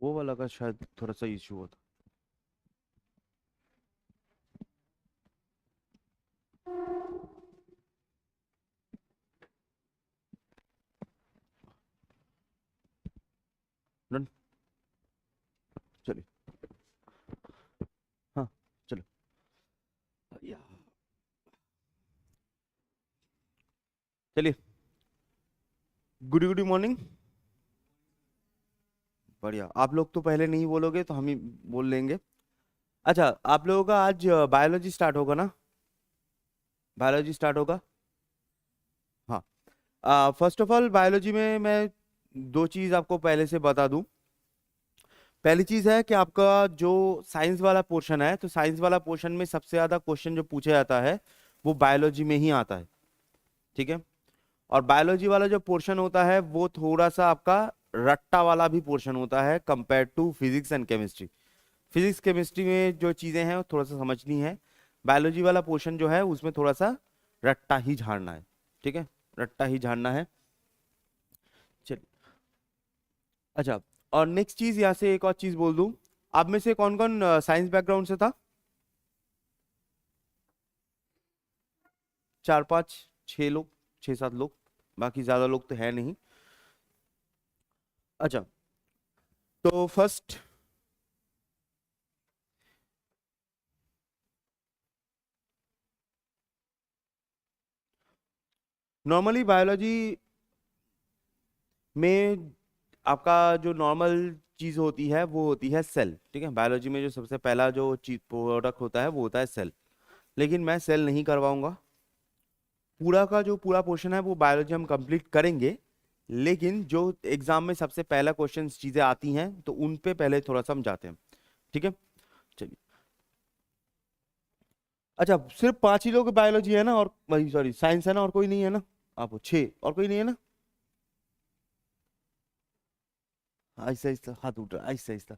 वो वाला का शायद थोड़ा सा इशू होता। डन। चलिए। हाँ। चलो। या। चलिए। Good good morning. बढ़िया, आप लोग तो पहले नहीं बोलोगे तो हम ही बोल लेंगे। अच्छा, आप लोगों का आज बायोलॉजी स्टार्ट होगा ना? बायोलॉजी स्टार्ट होगा। हाँ। फर्स्ट ऑफ ऑल बायोलॉजी में मैं दो चीज आपको पहले से बता दूं। पहली चीज है कि आपका जो साइंस वाला पोर्शन है, तो साइंस वाला पोर्शन में सबसे ज्यादा क्वेश्चन जो पूछा जाता है वो बायोलॉजी में ही आता है। ठीक है। और बायोलॉजी वाला जो पोर्शन होता है वो थोड़ा सा आपका रट्टा वाला भी पोर्शन होता है compare to physics and chemistry. Physics chemistry में जो चीजें हैं वो थोड़ा सा समझनी है। बायोलॉजी वाला पोर्शन जो है उसमें थोड़ा सा रट्टा ही झाड़ना है। ठीक है। रट्टा ही झाड़ना है। चलिए। अच्छा। और नेक्स्ट चीज यहाँ से एक और चीज बोल दूं। आप में से कौन कौन साइंस बैकग्राउंड से था? चार पांच, छह लोग, छह सात लोग। बाकी ज्यादा लोग तो है नहीं। अच्छा। तो फर्स्ट, नॉर्मली बायोलॉजी में आपका जो नॉर्मल चीज होती है वो होती है सेल। ठीक है। बायोलॉजी में जो सबसे पहला जो चीज प्रोडक्ट होता है वो होता है सेल। लेकिन मैं सेल नहीं करवाऊंगा। पूरा का जो पूरा पोर्शन है वो बायोलॉजी हम कंप्लीट करेंगे। लेकिन जो एग्जाम में सबसे पहला क्वेश्चन चीजें आती हैं तो उन पे पहले थोड़ा सा हम जाते हैं। ठीक है। चलिए। अच्छा, सिर्फ पांच ही लोग बायोलॉजी है ना? और वही सॉरी साइंस है ना? और कोई नहीं है ना? आप छह और कोई नहीं है ना? आहिस्ता आहिस्ता हाथ उठ रहा है, आहिस्ता आहिस्ता।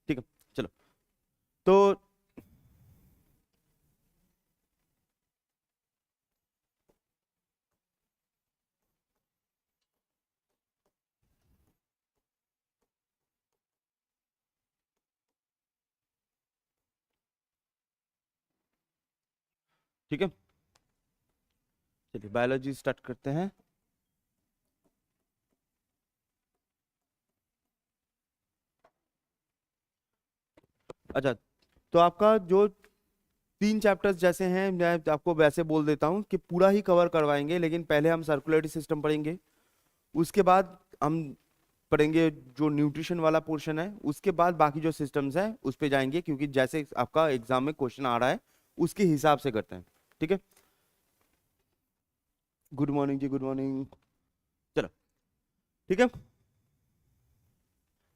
ठीक है। चलो। तो ठीक है। चलिए बायोलॉजी स्टार्ट करते हैं। अच्छा। तो आपका जो तीन चैप्टर्स जैसे हैं मैं आपको वैसे बोल देता हूँ कि पूरा ही कवर करवाएंगे, लेकिन पहले हम सर्कुलेटरी सिस्टम पढ़ेंगे। उसके बाद हम पढ़ेंगे जो न्यूट्रिशन वाला पोर्शन है। उसके बाद बाकी जो सिस्टम्स हैं उस पे जाएंगे, क्योंकि जैसे आपका एग्जाम में क्वेश्चन आ रहा है उसके हिसाब से करते हैं। ठीक है। गुड मॉर्निंग जी, गुड मॉर्निंग। चलो। ठीक है।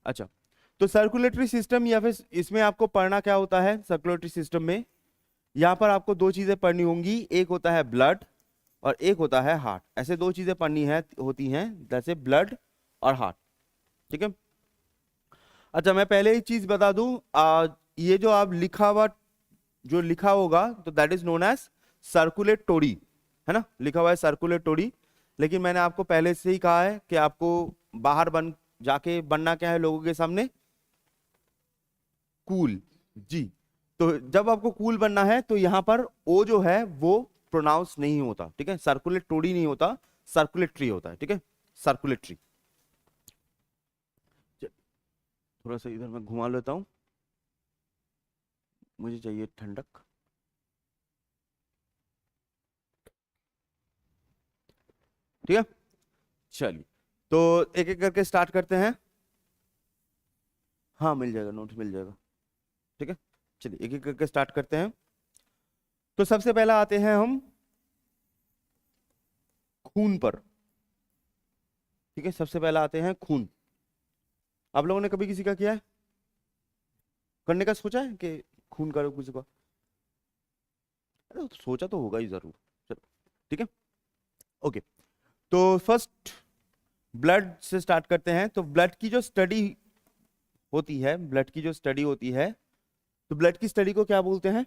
अच्छा। तो सर्कुलेटरी सिस्टम या फिर इसमें आपको पढ़ना क्या होता है सर्कुलेटरी सिस्टम में? यहाँ पर आपको दो चीजें पढ़नी होंगी, एक होता है ब्लड और एक होता है हार्ट। ऐसे दो चीजें पढ़नी है होती हैं, जैसे ब्लड और हार्ट। ठीक है। अच्छा, मैं पहले ही चीज बता दूं, ये जो आप लिखा हुआ जो लिखा होगा तो दैट इज नोन एज सर्कुलेटोरी। है ना? लिखा हुआ है सर्कुलेटोरी। लेकिन मैंने आपको पहले से ही कहा है कि आपको बाहर बन जाके बनना क्या है लोगों के सामने? कूल। जी। तो जब आपको कूल बनना है तो यहां पर ओ जो है वो प्रोनाउंस नहीं होता। ठीक है। सर्कुलेटोरी नहीं होता, सर्कुलेटरी होता है। ठीक है। सर्कुलेटरी। थोड़ा सा इधर मैं घुमा लेता हूं, मुझे चाहिए ठंडक। ठीक है। चलिए। तो एक एक करके स्टार्ट करते हैं। हाँ, मिल जाएगा, नोट्स मिल जाएगा। ठीक है। चलिए एक एक करके स्टार्ट करते हैं। तो सबसे पहला आते हैं हम खून पर। ठीक है। सबसे पहला आते हैं खून। आप लोगों ने कभी किसी का किया है? करने का सोचा है कि खून करो किसी का? अरे वो तो सोचा तो होगा ही जरूर। चलो। ठीक है। ओके। तो फर्स्ट ब्लड से स्टार्ट करते हैं। तो ब्लड की जो स्टडी होती है, ब्लड की जो स्टडी होती है, तो ब्लड की स्टडी को क्या बोलते हैं?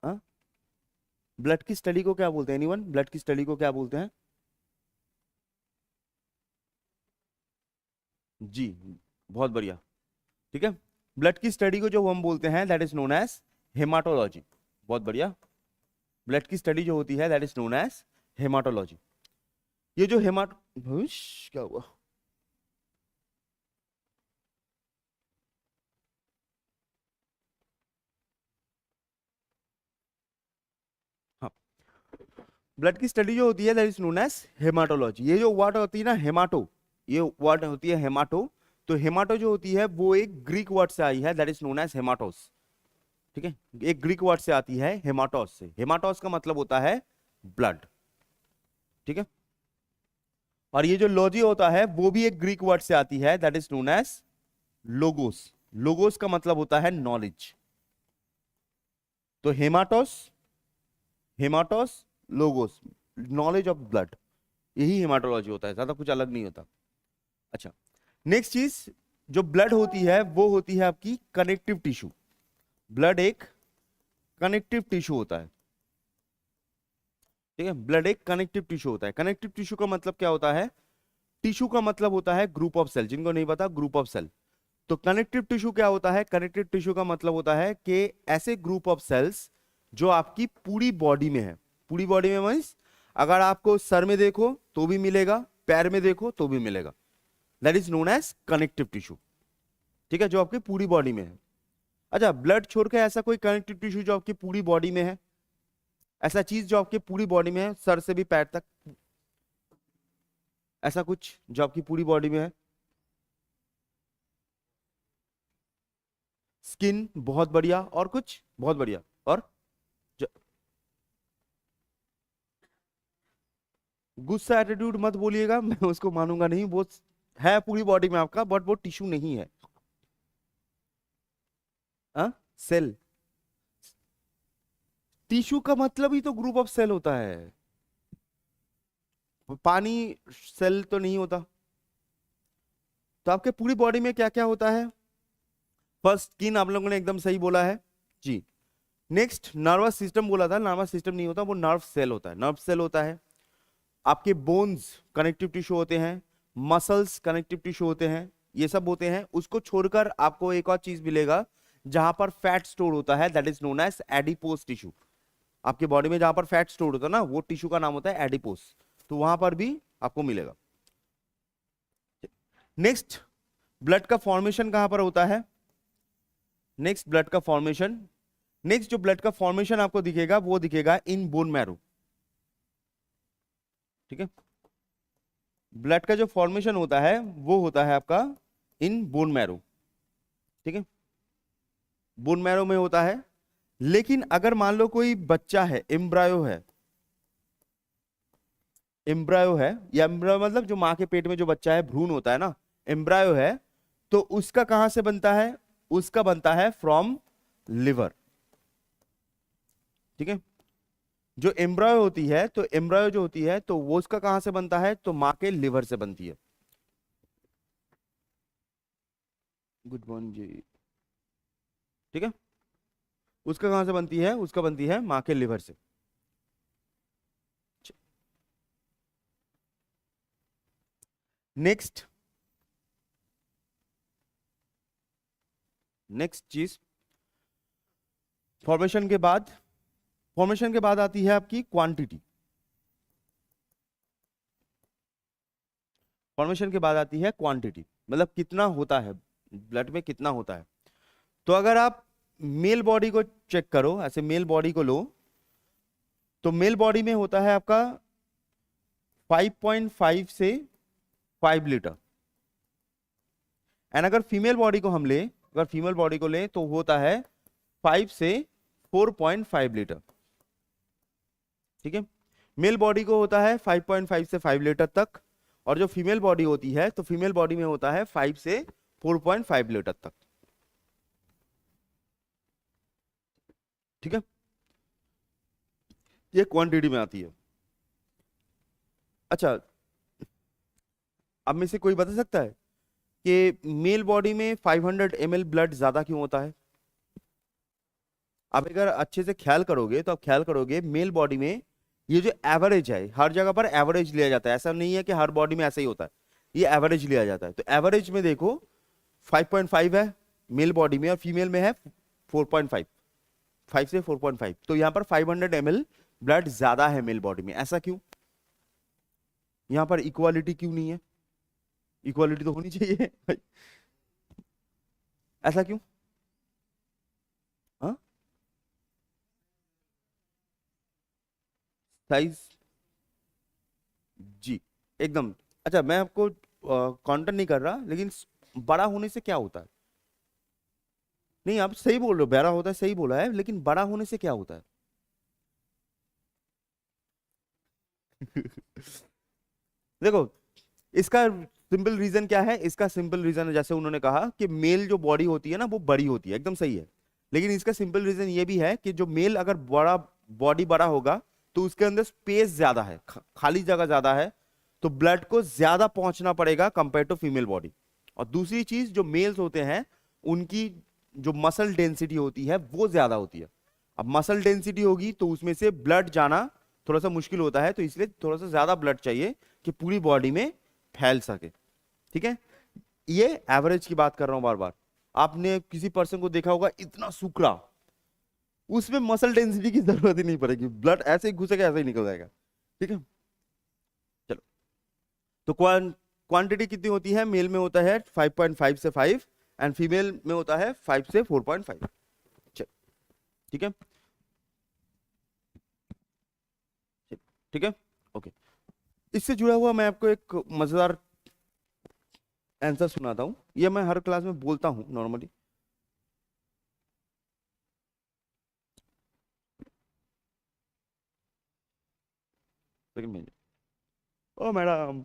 हाँ? ब्लड की स्टडी को क्या बोलते हैं? एनीवन? ब्लड की स्टडी को क्या बोलते हैं? जी, बहुत बढ़िया। ठीक है, ब्लड की स्टडी को जो हम बोलते हैं that is known as haematology. बहुत बढ़िया। ब्लड की स्टडी जो होती है that is known as haematology. ये जो क्या हुआ? हाँ, ब्लड की स्टडी जो होती है that is known as haematology. ये जो वर्ड होती है ना हेमाटो, ये वर्ड होती है हेमाटो। तो हेमाटो जो होती है वो एक ग्रीक वर्ड से आई है दैट इज नोन एज हेमाटोस। ठीक है, एक ग्रीक वर्ड से आती है हेमाटोस से। हेमाटोस का मतलब होता है ब्लड। ठीक है, और ये जो लॉजी होता है वो भी एक ग्रीक वर्ड से आती है that is known as logos. Logos का मतलब होता है नॉलेज। तो haematos, haematos, logos, knowledge of blood, यही हेमाटोलॉजी होता है, ज्यादा कुछ अलग नहीं होता। अच्छा, नेक्स्ट चीज जो ब्लड होती है वो होती है आपकी कनेक्टिव टिश्यू। ब्लड एक कनेक्टिव टिश्यू होता है। ठीक है, ब्लड एक कनेक्टिव टिश्यू होता है। कनेक्टिव टिश्यू का मतलब क्या होता है? टिश्यू का मतलब होता है ग्रुप ऑफ सेल। जिनको नहीं पता, ग्रुप ऑफ सेल। तो कनेक्टिव टिश्यू क्या होता है? कनेक्टिव टिश्यू का मतलब होता है कि ऐसे ग्रुप ऑफ सेल्स जो आपकी पूरी बॉडी में है। पूरी बॉडी में मींस अगर आपको सर में देखो तो भी मिलेगा, पैर में देखो तो भी मिलेगा, that is known as connective tissue. ठीक है, जो आपकी पूरी बॉडी में है। अच्छा, ब्लड छोड़ के ऐसा कोई कनेक्टिव टिश्यू जो आपकी पूरी बॉडी में है? ऐसा चीज जो आपकी पूरी बॉडी में है, सर से भी पैर तक, ऐसा कुछ जो आपकी पूरी बॉडी में है? स्किन, बहुत बढ़िया। और कुछ? बहुत बढ़िया। और ज- गुस्सा एटीट्यूड मत बोलिएगा, मैं उसको मानूंगा नहीं। वो है पूरी बॉडी में आपका, बट वो टिश्यू नहीं है। हाँ, सेल। टिश्यू का मतलब ही तो ग्रुप ऑफ सेल होता है। पानी सेल तो नहीं होता। तो आपके पूरी बॉडी में क्या क्या होता है? फर्स्ट, स्किन आप लोगों ने एकदम सही बोला है जी। नेक्स्ट, नर्वस सिस्टम बोला था। नर्वस सिस्टम नहीं होता, वो नर्व सेल होता है। नर्व सेल होता है। आपके बोन्स कनेक्टिव टिश्यू होते हैं, मसल्स कनेक्टिव टिश्यू होते हैं, ये सब होते हैं। उसको छोड़कर आपको एक और चीज मिलेगा जहां पर फैट स्टोर होता है, that is known as adipose tissue. आपके बॉडी में जहां पर फैट स्टोर होता है ना, वो टिश्यू का नाम होता है एडिपोस। तो वहां पर भी आपको मिलेगा। नेक्स्ट, ब्लड का फॉर्मेशन कहां पर होता है? नेक्स्ट, ब्लड का फॉर्मेशन, नेक्स्ट जो ब्लड का फॉर्मेशन आपको दिखेगा वो दिखेगा इन बोन मैरो। ठीक है, ब्लड का जो फॉर्मेशन होता है वो होता है आपका इन बोन मैरो। ठीक है, बोन मैरो में होता है। लेकिन अगर मान लो कोई बच्चा है, एम्ब्रायो है, एम्ब्रायो है, या एम्ब्रायो मतलब जो माँ के पेट में जो बच्चा है, भ्रूण होता है ना, एम्ब्रायो है, तो उसका कहां से बनता है? उसका बनता है फ्रॉम लिवर। ठीक है, जो एम्ब्रायो होती है, तो एम्ब्रायो जो होती है तो वो उसका कहां से बनता है? तो माँ के लिवर से बनती है। गुड मॉर्निंग जी। ठीक है, उसका कहां से बनती है? उसका बनती है माँ के लिवर से। नेक्स्ट, नेक्स्ट चीज, फॉर्मेशन के बाद, फॉर्मेशन के बाद आती है आपकी क्वांटिटी। फॉर्मेशन के बाद आती है क्वांटिटी, मतलब कितना होता है ब्लड में, कितना होता है। तो अगर आप मेल बॉडी को चेक करो, ऐसे मेल बॉडी को लो, तो मेल बॉडी में होता है आपका 5.5 से 5 लीटर। एंड अगर फीमेल बॉडी को हम ले, अगर फीमेल बॉडी को ले तो होता है 5 से 4.5 लीटर। ठीक है, मेल बॉडी को होता है 5.5 से 5 लीटर तक, और जो फीमेल बॉडी होती है तो फीमेल बॉडी में होता है 5 से 4.5 लीटर तक। ठीक है, ये क्वांटिटी में आती है। अच्छा, अब में से कोई बता सकता है कि मेल बॉडी में 500 ml ब्लड ज्यादा क्यों होता है? आप अगर अच्छे से ख्याल करोगे तो आप ख्याल करोगे मेल बॉडी में ये जो एवरेज है, हर जगह पर एवरेज लिया जाता है, ऐसा नहीं है कि हर बॉडी में ऐसा ही होता है। ये एवरेज लिया जाता है। तो एवरेज में देखो 5.5 है मेल बॉडी में और फीमेल में है 4.5, 5 से 4.5। तो यहां पर 500 ml ब्लड ज्यादा है मेल बॉडी में। ऐसा क्यों? यहां पर इक्वालिटी क्यों नहीं है? इक्वालिटी तो होनी चाहिए भाई। ऐसा क्यों? हाँ, साइज जी एकदम। अच्छा, मैं आपको काउंटर नहीं कर रहा, लेकिन बड़ा होने से क्या होता है? नहीं, आप सही बोल रहे हो, बड़ा होता है, सही बोला है, लेकिन बड़ा होने से क्या होता है? देखो, इसका सिंपल रीजन क्या है? इसका सिंपल रीजन जैसे उन्होंने कहा कि मेल जो बॉडी होती है ना वो बड़ी होती है, एकदम सही है। लेकिन इसका सिंपल रीजन ये भी है कि जो मेल अगर बड़ा बॉडी बड़ा होगा तो उसके अंदर स्पेस ज्यादा है, खाली जगह ज्यादा है, तो ब्लड को ज्यादा पहुंचना पड़ेगा कंपेयर टू फीमेल बॉडी। और दूसरी चीज, जो मेल्स होते हैं उनकी जो मसल डेंसिटी होती है वो ज्यादा होती है। अब मसल डेंसिटी होगी तो उसमें से ब्लड जाना थोड़ा सा मुश्किल होता है, तो इसलिए थोड़ा सा ज्यादा ब्लड चाहिए कि पूरी बॉडी में फैल सके। ठीक है, ये एवरेज की बात कर रहा हूं बार बार। आपने किसी पर्सन को देखा होगा इतना सूखा, उसमें मसल डेंसिटी की जरूरत ही नहीं पड़ेगी, ब्लड ऐसे ही घुसेगा ऐसे ही निकल जाएगा। ठीक है, चलो। तो क्वांटिटी कितनी होती है? मेल में होता है 5.5 से 5 एंड फीमेल में होता है 5 से 4.5। चलो, ठीक है, ठीक है, ओके। इससे जुड़ा हुआ मैं आपको एक मजेदार आंसर सुनाता हूं। ये मैं हर क्लास में बोलता हूं नॉर्मली। लेकिन ओ मैडम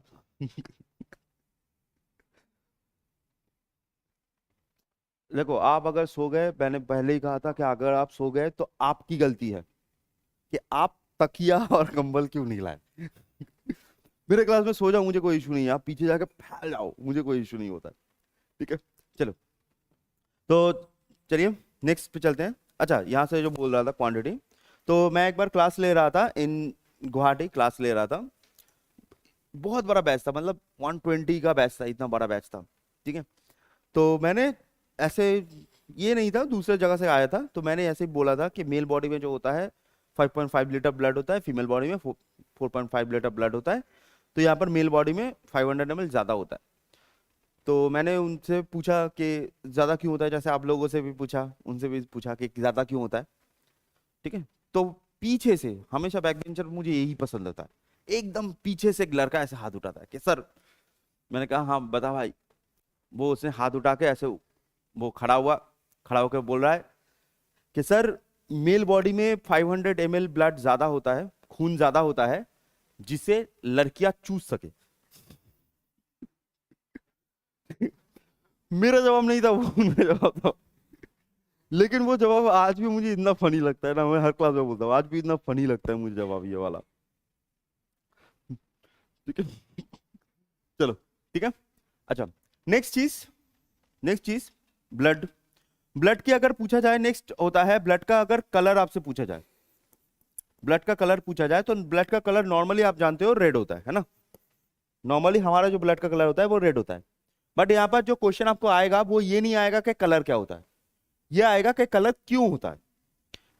देखो, आप अगर सो गए, मैंने पहले ही कहा था कि अगर आप सो गए तो आपकी गलती है कि आप तकिया और कंबल क्यों नहीं लाए। मेरे क्लास में सो जाओ, मुझे कोई इशू नहीं है, आप पीछे जाकर फैल जाओ, मुझे कोई इशू नहीं होता है। ठीक है, चलो। तो चलिए नेक्स्ट पे चलते हैं। अच्छा, यहाँ से जो बोल रहा था क्वांटिटी, तो मैं एक बार क्लास ले रहा था इन गुवाहाटी, क्लास ले रहा था। बहुत बड़ा बैच था, मतलब 120 का बैच था, इतना बड़ा बैच था। ठीक है, तो मैंने ऐसे, ये नहीं था दूसरे जगह से आया था, तो मैंने ऐसे ही बोला था कि मेल बॉडी में जो होता है 5.5 लीटर ब्लड होता है, फीमेल बॉडी में 4.5 लीटर ब्लड होता है। तो यहाँ पर मेल बॉडी में 500 ml ज़्यादा होता है। तो मैंने उनसे पूछा कि ज़्यादा क्यों होता है, जैसे आप लोगों से भी पूछा, उनसे भी पूछा कि ज़्यादा क्यों होता है। ठीक है, तो पीछे से हमेशा बैक बेंचर मुझे यही पसंद आता है, एकदम पीछे से एक लड़का ऐसे हाथ उठाता है कि सर। मैंने कहा हाँ बता भाई। वो उसने हाथ उठा के ऐसे, वो खड़ा हुआ, खड़ा होकर बोल रहा है कि सर, मेल बॉडी में 500 ml ब्लड ज्यादा होता है, खून ज्यादा होता है, जिसे लड़कियां चूस सके। मेरा जवाब नहीं था वो, मेरा जवाब था। लेकिन वो जवाब आज भी मुझे इतना फनी लगता है ना, मैं हर क्लास में बोलता हूँ, आज भी इतना फनी लगता है मुझे जवाब ये वाला। ठीक है, चलो, ठीक है। अच्छा, नेक्स्ट चीज, नेक्स्ट चीज, ब्लड। ब्लड की अगर पूछा जाए, नेक्स्ट होता है ब्लड का अगर कलर आपसे पूछा जाए, ब्लड का कलर पूछा जाए, तो ब्लड का कलर नॉर्मली आप जानते हो रेड होता है ना। नॉर्मली हमारा जो ब्लड का कलर होता है वो रेड होता है। बट यहाँ पर जो क्वेश्चन आपको आएगा वो ये नहीं आएगा कि कलर क्या होता है, ये आएगा कि कलर क्यों होता है।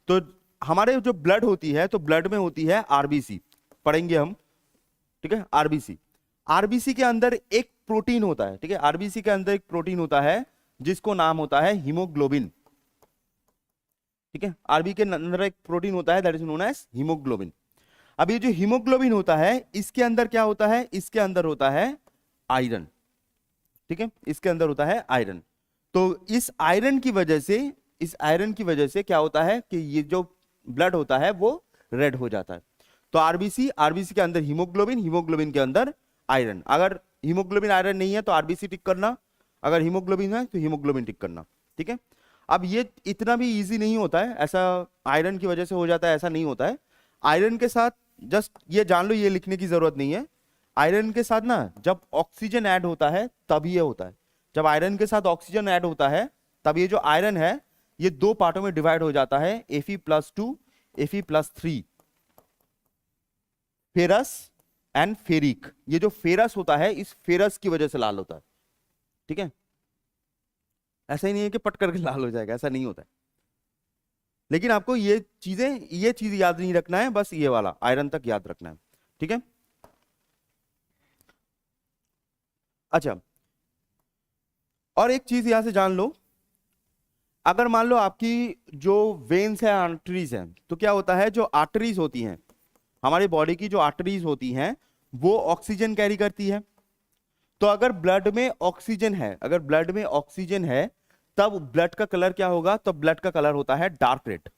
तो हमारे जो ब्लड होती है, तो ब्लड में होती है आरबीसी, पढ़ेंगे हम। ठीक है, आरबीसी। आरबीसी के अंदर एक प्रोटीन होता है, ठीक है, आरबीसी के अंदर एक प्रोटीन होता है जिसको नाम होता है हीमोग्लोबिन। ठीक है, आरबी के अंदर एक प्रोटीन होता है that is known as haemoglobin. अब ये जो हीमोग्लोबिन होता है, इसके अंदर क्या होता है? इसके अंदर होता है आयरन। ठीक है, इसके अंदर होता है आयरन। तो इस आयरन की वजह से, इस आयरन की वजह से क्या होता है कि ये जो ब्लड होता है वो रेड हो जाता है। तो आरबीसी, आरबीसी के अंदर हीमोग्लोबिन, हीमोग्लोबिन के अंदर आयरन। अगर हीमोग्लोबिन आयरन नहीं है तो आरबीसी टिक करना, अगर हीमोग्लोबिन है तो हीमोग्लोबिन टिक करना। ठीक है, अब ये इतना भी इजी नहीं होता है, ऐसा आयरन की वजह से हो जाता है ऐसा नहीं होता है। आयरन के साथ जस्ट ये जान लो, ये लिखने की जरूरत नहीं है। आयरन के साथ ना जब ऑक्सीजन ऐड होता है तब ये होता है। जब आयरन के साथ ऑक्सीजन ऐड होता है तब ये जो आयरन है ये दो पार्टों में डिवाइड हो जाता है, Fe+2, Fe+3, ferrous and ferric. ये जो फेरस होता है, इस फेरस की वजह से लाल होता है, ठीक है। ऐसा ही नहीं है कि पट करके लाल हो जाएगा, ऐसा नहीं होता है। लेकिन आपको ये चीज याद नहीं रखना है, बस ये वाला आयरन तक याद रखना है, ठीक है। अच्छा, और एक चीज यहां से जान लो, अगर मान लो आपकी जो वेन्स है, आर्टरीज है, तो क्या होता है, जो आर्टरीज होती हैं हमारी बॉडी की, जो आर्टरीज होती हैं वो ऑक्सीजन कैरी करती है। तो अगर ब्लड में ऑक्सीजन है, अगर ब्लड में ऑक्सीजन है, तब ब्लड का कलर क्या होगा, तो ब्लड का कलर होता है डार्क रेड।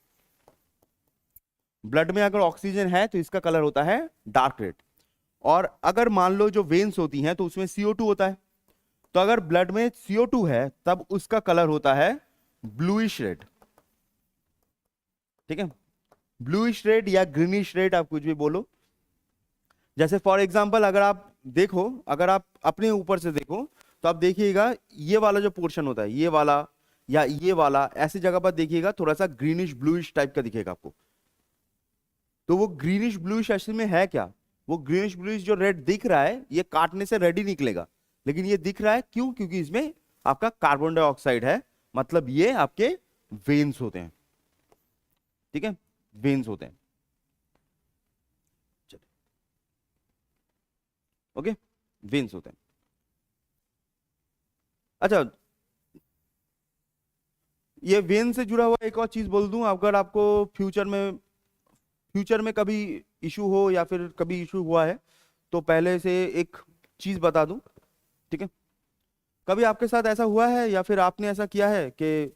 ब्लड में अगर ऑक्सीजन है तो इसका कलर होता है डार्क रेड। और अगर मान लो जो वेन्स होती हैं तो उसमें CO2 होता है, तो अगर ब्लड में CO2 है तब उसका कलर होता है ब्लूइश रेड, ठीक है। ब्लूइश रेड या ग्रीनिश रेड, आप कुछ भी बोलो। जैसे फॉर एग्जांपल अगर आप देखो, अगर आप अपने ऊपर से देखो तो आप देखिएगा ये वाला जो पोर्शन होता है, ये वाला या ये वाला, ऐसी जगह पर देखिएगा थोड़ा सा ग्रीनिश ब्लूइश टाइप का दिखेगा आपको। तो वो ग्रीनिश ब्लूइश असल में है क्या, वो ग्रीनिश ब्लूइश जो रेड दिख रहा है ये काटने से रेड ही निकलेगा, लेकिन ये दिख रहा है क्यों, क्योंकि इसमें आपका कार्बन डाइऑक्साइड है, मतलब ये आपके वेन्स होते हैं, ठीक है, वेन्स होते हैं। ओके, वेन्स होते हैं। अच्छा, ये वेन से जुड़ा हुआ एक और चीज बोल दूं, अगर आपको फ्यूचर में कभी इशू हो या फिर कभी इशू हुआ है तो पहले से एक चीज बता दूं, ठीक है। कभी आपके साथ ऐसा हुआ है या फिर आपने ऐसा किया है कि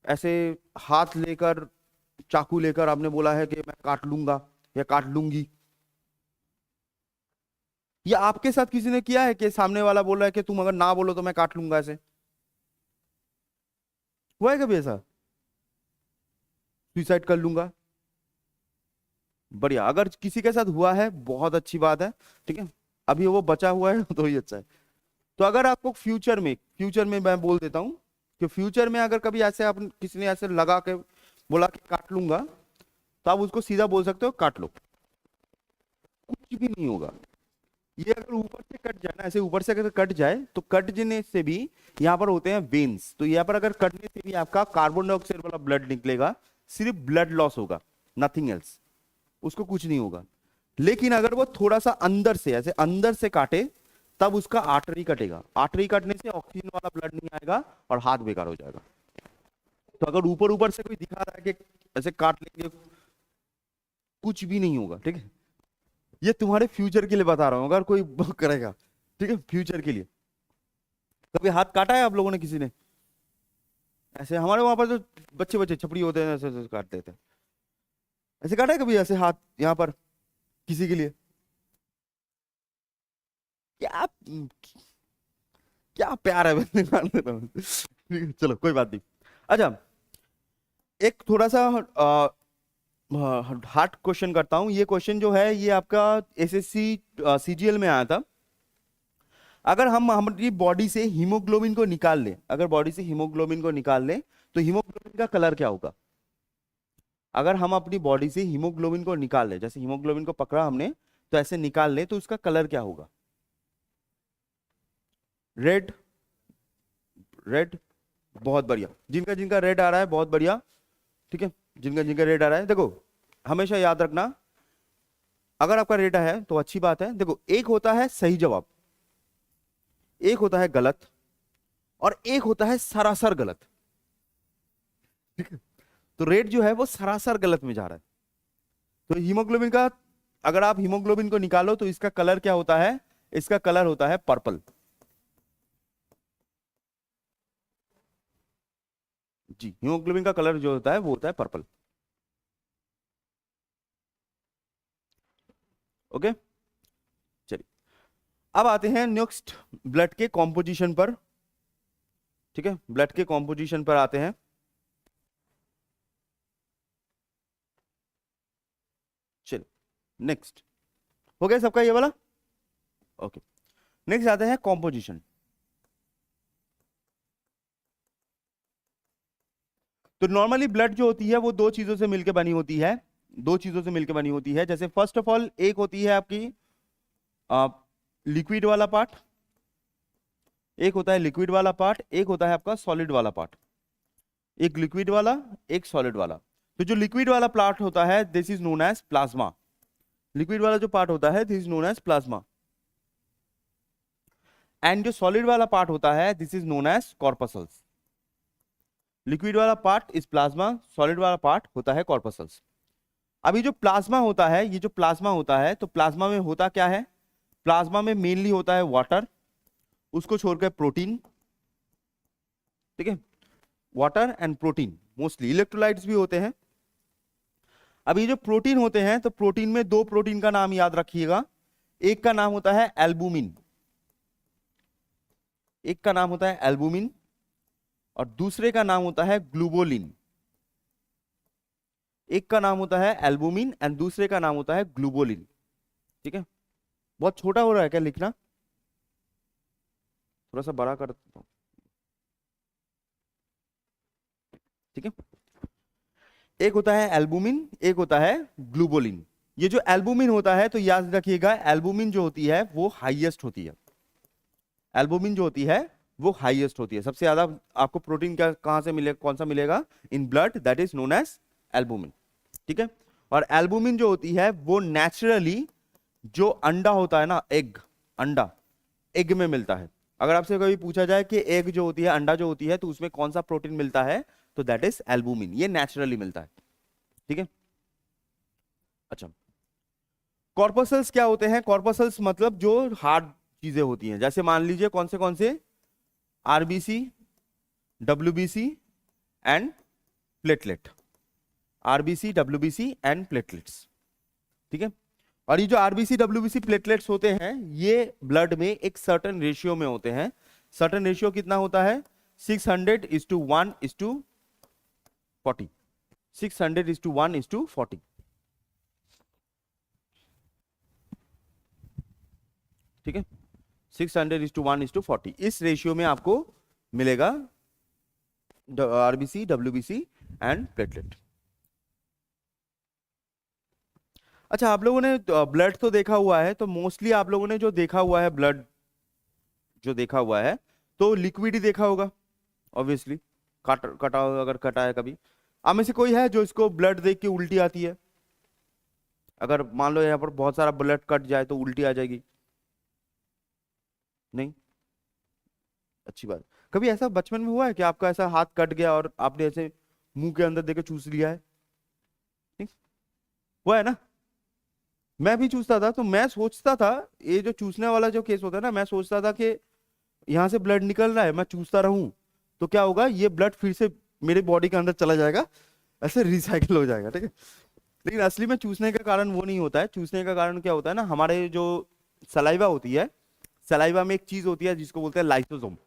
ऐसे हाथ लेकर, चाकू लेकर आपने बोला है कि मैं काट लूंगा या काट लूंगी, या आपके साथ किसी ने किया है कि सामने वाला बोल रहा है कि तुम अगर ना बोलो तो मैं काट लूंगा, ऐसे हुआ है कभी ऐसा, सुसाइड कर लूंगा? बढ़िया, अगर किसी के साथ हुआ है बहुत अच्छी बात है, ठीक है, अभी वो बचा हुआ है तो ही अच्छा है। तो अगर आपको फ्यूचर में मैं बोल देता हूं कि फ्यूचर में अगर कभी ऐसे आप किसी ने ऐसे लगा के बोला कि काट लूंगा, तो आप उसको सीधा बोल सकते हो काट लो, कुछ भी नहीं होगा। ये अगर ऊपर से कट जाए ना, ऐसे ऊपर से अगर कट जाए तो कट जाने से भी यहाँ पर होते हैं वेन्स, तो यहाँ पर अगर कटने से भी आपका कार्बन डाइऑक्साइड वाला ब्लड निकलेगा, सिर्फ ब्लड लॉस होगा, नथिंग एल्स, उसको कुछ नहीं होगा। लेकिन अगर वो थोड़ा सा अंदर से, ऐसे अंदर से काटे, तब उसका आर्टरी कटेगा, आर्टरी कटने से ऑक्सीजन वाला ब्लड नहीं आएगा और हाथ बेकार हो जाएगा। तो अगर ऊपर ऊपर से कोई दिखा रहा है कि ऐसे काट लेंगे, कुछ भी नहीं होगा, ठीक है। ये तुम्हारे फ्यूचर के लिए बता रहा हूं, अगर कोई करेगा, ठीक है, फ्यूचर के लिए। कभी हाथ काटा है आप लोगों ने किसी ने ऐसे? हमारे वहां पर तो बच्चे बच्चे छपड़ी होते हैं, ऐसे ऐसे काट देते हैं। ऐसे काटा है कभी ऐसे हाथ यहाँ पर किसी के लिए? क्या क्या प्यार है, मैं काट देता हूँ, ठीक है, चलो कोई बात नहीं। अच्छा, एक थोड़ा सा हार्ड क्वेश्चन करता हूँ। ये क्वेश्चन जो है ये आपका SSC CGL में आया था। अगर हम हमारी बॉडी से हीमोग्लोबिन को निकाल लें, अगर बॉडी से हीमोग्लोबिन को निकाल लें तो हीमोग्लोबिन का कलर क्या होगा? अगर हम अपनी बॉडी से हीमोग्लोबिन को निकाल लें, जैसे हीमोग्लोबिन को पकड़ा हमने तो ऐसे निकाल लें, तो उसका कलर क्या होगा? रेड, रेड, बहुत बढ़िया। जिनका जिनका रेड आ रहा है बहुत बढ़िया, ठीक है, जिनका जिनका रेड आ रहा है। देखो हमेशा याद रखना, अगर आपका रेड है तो अच्छी बात है। देखो एक होता है सही जवाब, एक होता है गलत, और एक होता है सरासर गलत, ठीक है। तो रेड जो है वो सरासर गलत में जा रहा है। तो हीमोग्लोबिन का, अगर आप हीमोग्लोबिन को निकालो तो इसका कलर क्या होता है? इसका कलर होता है पर्पल। जी, हीमोग्लोबिन का कलर जो होता है वो होता है पर्पल। ओके, चलिए अब आते हैं नेक्स्ट ब्लड के कॉम्पोजिशन पर, ठीक है, ब्लड के कॉम्पोजिशन पर आते हैं। चलिए नेक्स्ट, हो गया सबका ये वाला? ओके, नेक्स्ट आते हैं कॉम्पोजिशन। तो नॉर्मली ब्लड जो होती है वो दो चीजों से मिलकर बनी होती है, दो चीजों से मिलकर बनी होती है। जैसे फर्स्ट ऑफ ऑल एक होती है आपकी लिक्विड वाला पार्ट, एक होता है लिक्विड वाला पार्ट, एक होता है आपका सॉलिड वाला पार्ट, एक लिक्विड वाला एक सॉलिड वाला। तो जो लिक्विड वाला पार्ट होता है this is known as plasma, liquid वाला जो पार्ट होता है this is known as plasma, and जो सॉलिड वाला पार्ट होता है this is known as corpuscles. Liquid वाला पार्ट इज प्लाज्मा, सॉलिड वाला पार्ट होता है कॉर्पसल्स। अभी जो प्लाज्मा होता है, ये जो प्लाज्मा होता है, तो प्लाज्मा में होता क्या है, प्लाज्मा में मेनली होता है वाटर, उसको छोड़कर प्रोटीन, ठीक है, water and protein, mostly electrolytes भी होते हैं। अभी जो प्रोटीन होते हैं, तो प्रोटीन में दो प्रोटीन का नाम याद रखिएगा, एक का नाम होता है एल्बुमिन, एक का नाम होता है एल्बुमिन और दूसरे का नाम होता है ग्लूबोलिन। एक का नाम होता है एल्बुमिन एंड दूसरे का नाम होता है ग्लूबोलिन, ठीक है। बहुत छोटा हो रहा है क्या लिखना, थोड़ा सा बड़ा कर देता हूं, ठीक है। एक होता है एल्बुमिन, एक होता है ग्लूबोलिन। ये जो एल्बुमिन होता है, तो याद रखिएगा एल्बुमिन जो होती है वो हाईएस्ट होती है, एल्बुमिन जो होती है वो हाईएस्ट होती है, सबसे ज्यादा आपको प्रोटीन क्या कहां से मिलेगा, कौन सा मिलेगा, in blood, that is known as albumin, ठीक है। और एल्बुमिन जो होती है वो नेचुरली जो अंडा होता है ना, एग, अंडा, एग में मिलता है। अगर आपसे कभी पूछा जाए कि एग जो होती है, अंडा जो होती है, तो उसमें कौन सा प्रोटीन मिलता है, तो दैट इज एल्बुमिन, ये नेचुरली मिलता है, ठीक है। अच्छा, कॉर्पसल्स क्या होते हैं, कॉर्पसल्स मतलब जो हार्ड चीजें होती हैं, जैसे मान लीजिए कौन से RBC, WBC and platelet, RBC WBC and platelets, ठीक है। और ये जो आरबीसी डब्ल्यूबीसी प्लेटलेट्स होते हैं, ये ब्लड में एक सर्टेन रेशियो में होते हैं। सर्टेन रेशियो कितना होता है, 600:1:40, 600:1:40, ठीक है, 600:1:40, इस रेशियो में आपको मिलेगा आरबीसी डब्ल्यूबीसी एंड प्लेटलेट। अच्छा, आप लोगों ने ब्लड तो देखा हुआ है, तो मोस्टली आप लोगों ने जो देखा हुआ है ब्लड, जो देखा हुआ है, तो लिक्विड ही देखा होगा ऑब्वियसली, कटा अगर कटा है कभी। आप में से कोई है जो इसको ब्लड देख के उल्टी आती है, अगर मान लो यहाँ पर बहुत सारा ब्लड कट जाए तो उल्टी आ जाएगी, नहीं, अच्छी बात। कभी ऐसा बचपन में हुआ है कि आपका ऐसा हाथ कट गया और आपने ऐसे मुंह के अंदर देके चूस लिया है, नहीं हुआ है ना, मैं भी चूसता था, तो मैं सोचता था, ये जो चूसने वाला जो केस होता है ना, मैं सोचता था कि यहाँ से ब्लड निकल रहा है, मैं चूसता रहूं तो क्या होगा, ये ब्लड फिर से मेरे बॉडी के अंदर चला जाएगा, ऐसे रिसाइकिल हो जाएगा, ठीक है। लेकिन असली में चूसने का कारण वो नहीं होता है, चूसने का कारण क्या होता है ना, हमारे जो सलाइवा होती है, सलाइवा में एक चीज होती है जिसको बोलते हैं लाइसोसोम।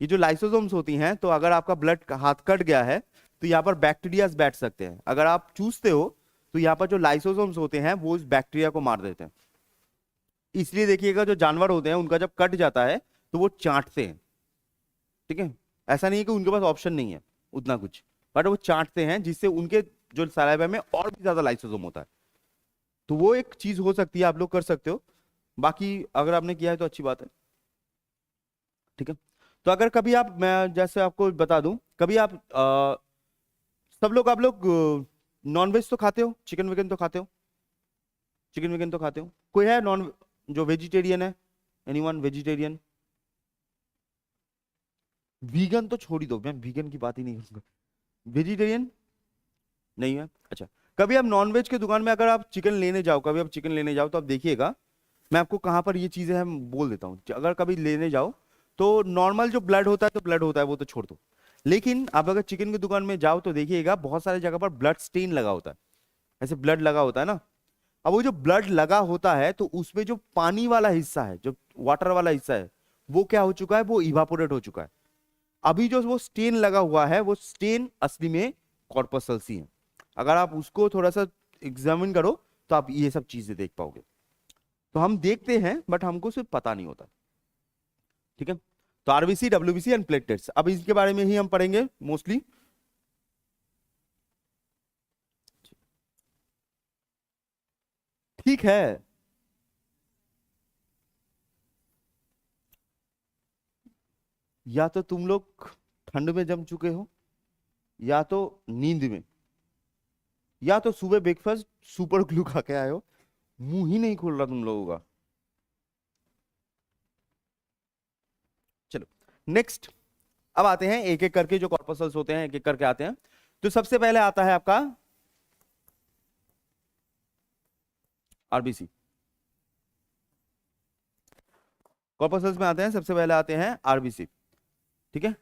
ये जो लाइसोसोम्स होती हैं, तो अगर आपका ब्लड हाथ कट गया है, तो यहाँ पर बैक्टीरियाज बैठ सकते हैं, अगर आप चूसते हो तो यहाँ पर जो लाइसोसोम्स होते हैं वो उस बैक्टीरिया को मार देते हैं। इसलिए देखिएगा जो जानवर होते हैं उनका जब कट जाता है तो वो चाटते हैं, ठीक है। ऐसा नहीं है कि उनके पास ऑप्शन नहीं है उतना कुछ, बट वो चाटते हैं, जिससे उनके जो सलाइवा में और भी ज्यादा लाइसोसोम होता है। तो वो एक चीज हो सकती है, आप लोग कर सकते हो, बाकी अगर आपने किया है तो अच्छी बात है, ठीक है। तो अगर कभी आप, मैं जैसे आपको बता दूं, कभी आप सब लोग, आप लोग नॉन वेज तो खाते हो, चिकन विकन तो खाते हो, चिकन विकन तो खाते हो, कोई है नॉन जो वेजिटेरियन है, एनीवन वेजिटेरियन, वीगन तो छोड़ ही दो, मैं वीगन की बात ही नहीं करूंगा, वेजिटेरियन नहीं है। अच्छा, कभी आप नॉनवेज के दुकान में अगर आप चिकन लेने जाओ, कभी आप चिकन लेने जाओ तो आप देखिएगा, मैं आपको कहां पर ये चीजें हम बोल देता हूँ, अगर कभी लेने जाओ तो नॉर्मल जो ब्लड होता है तो ब्लड होता है, वो तो छोड़ दो, लेकिन आप अगर चिकन की दुकान में जाओ तो देखिएगा बहुत सारी जगह पर ब्लड स्टेन लगा होता है, ऐसे ब्लड लगा होता है ना। अब वो जो ब्लड लगा होता है, तो उसमें जो पानी वाला हिस्सा है, जो वाटर वाला हिस्सा है, वो क्या हो चुका है, वो इवापोरेट हो चुका है। अभी जो वो स्टेन लगा हुआ है, वो स्टेन असली में कॉर्पसल्स ही है। अगर आप उसको थोड़ा सा एग्जामिन करो तो आप ये सब चीजें देख पाओगे। तो हम देखते हैं बट हमको सिर्फ पता नहीं होता, ठीक है। तो आरबीसी डब्ल्यूबीसी एंड प्लेटलेट्स, अब इसके बारे में ही हम पढ़ेंगे मोस्टली। ठीक है, या तो तुम लोग ठंड में जम चुके हो, या तो नींद में, या तो सुबह ब्रेकफास्ट सुपर ग्लू खा के आए हो। मुंह ही नहीं खोल रहा तुम लोगों का। चलो नेक्स्ट, अब आते हैं एक एक करके, जो कॉर्पसल्स होते हैं एक एक करके आते हैं। तो सबसे पहले आता है आपका आरबीसी। कॉर्पसल्स में आते हैं, सबसे पहले आते हैं आरबीसी। ठीक है।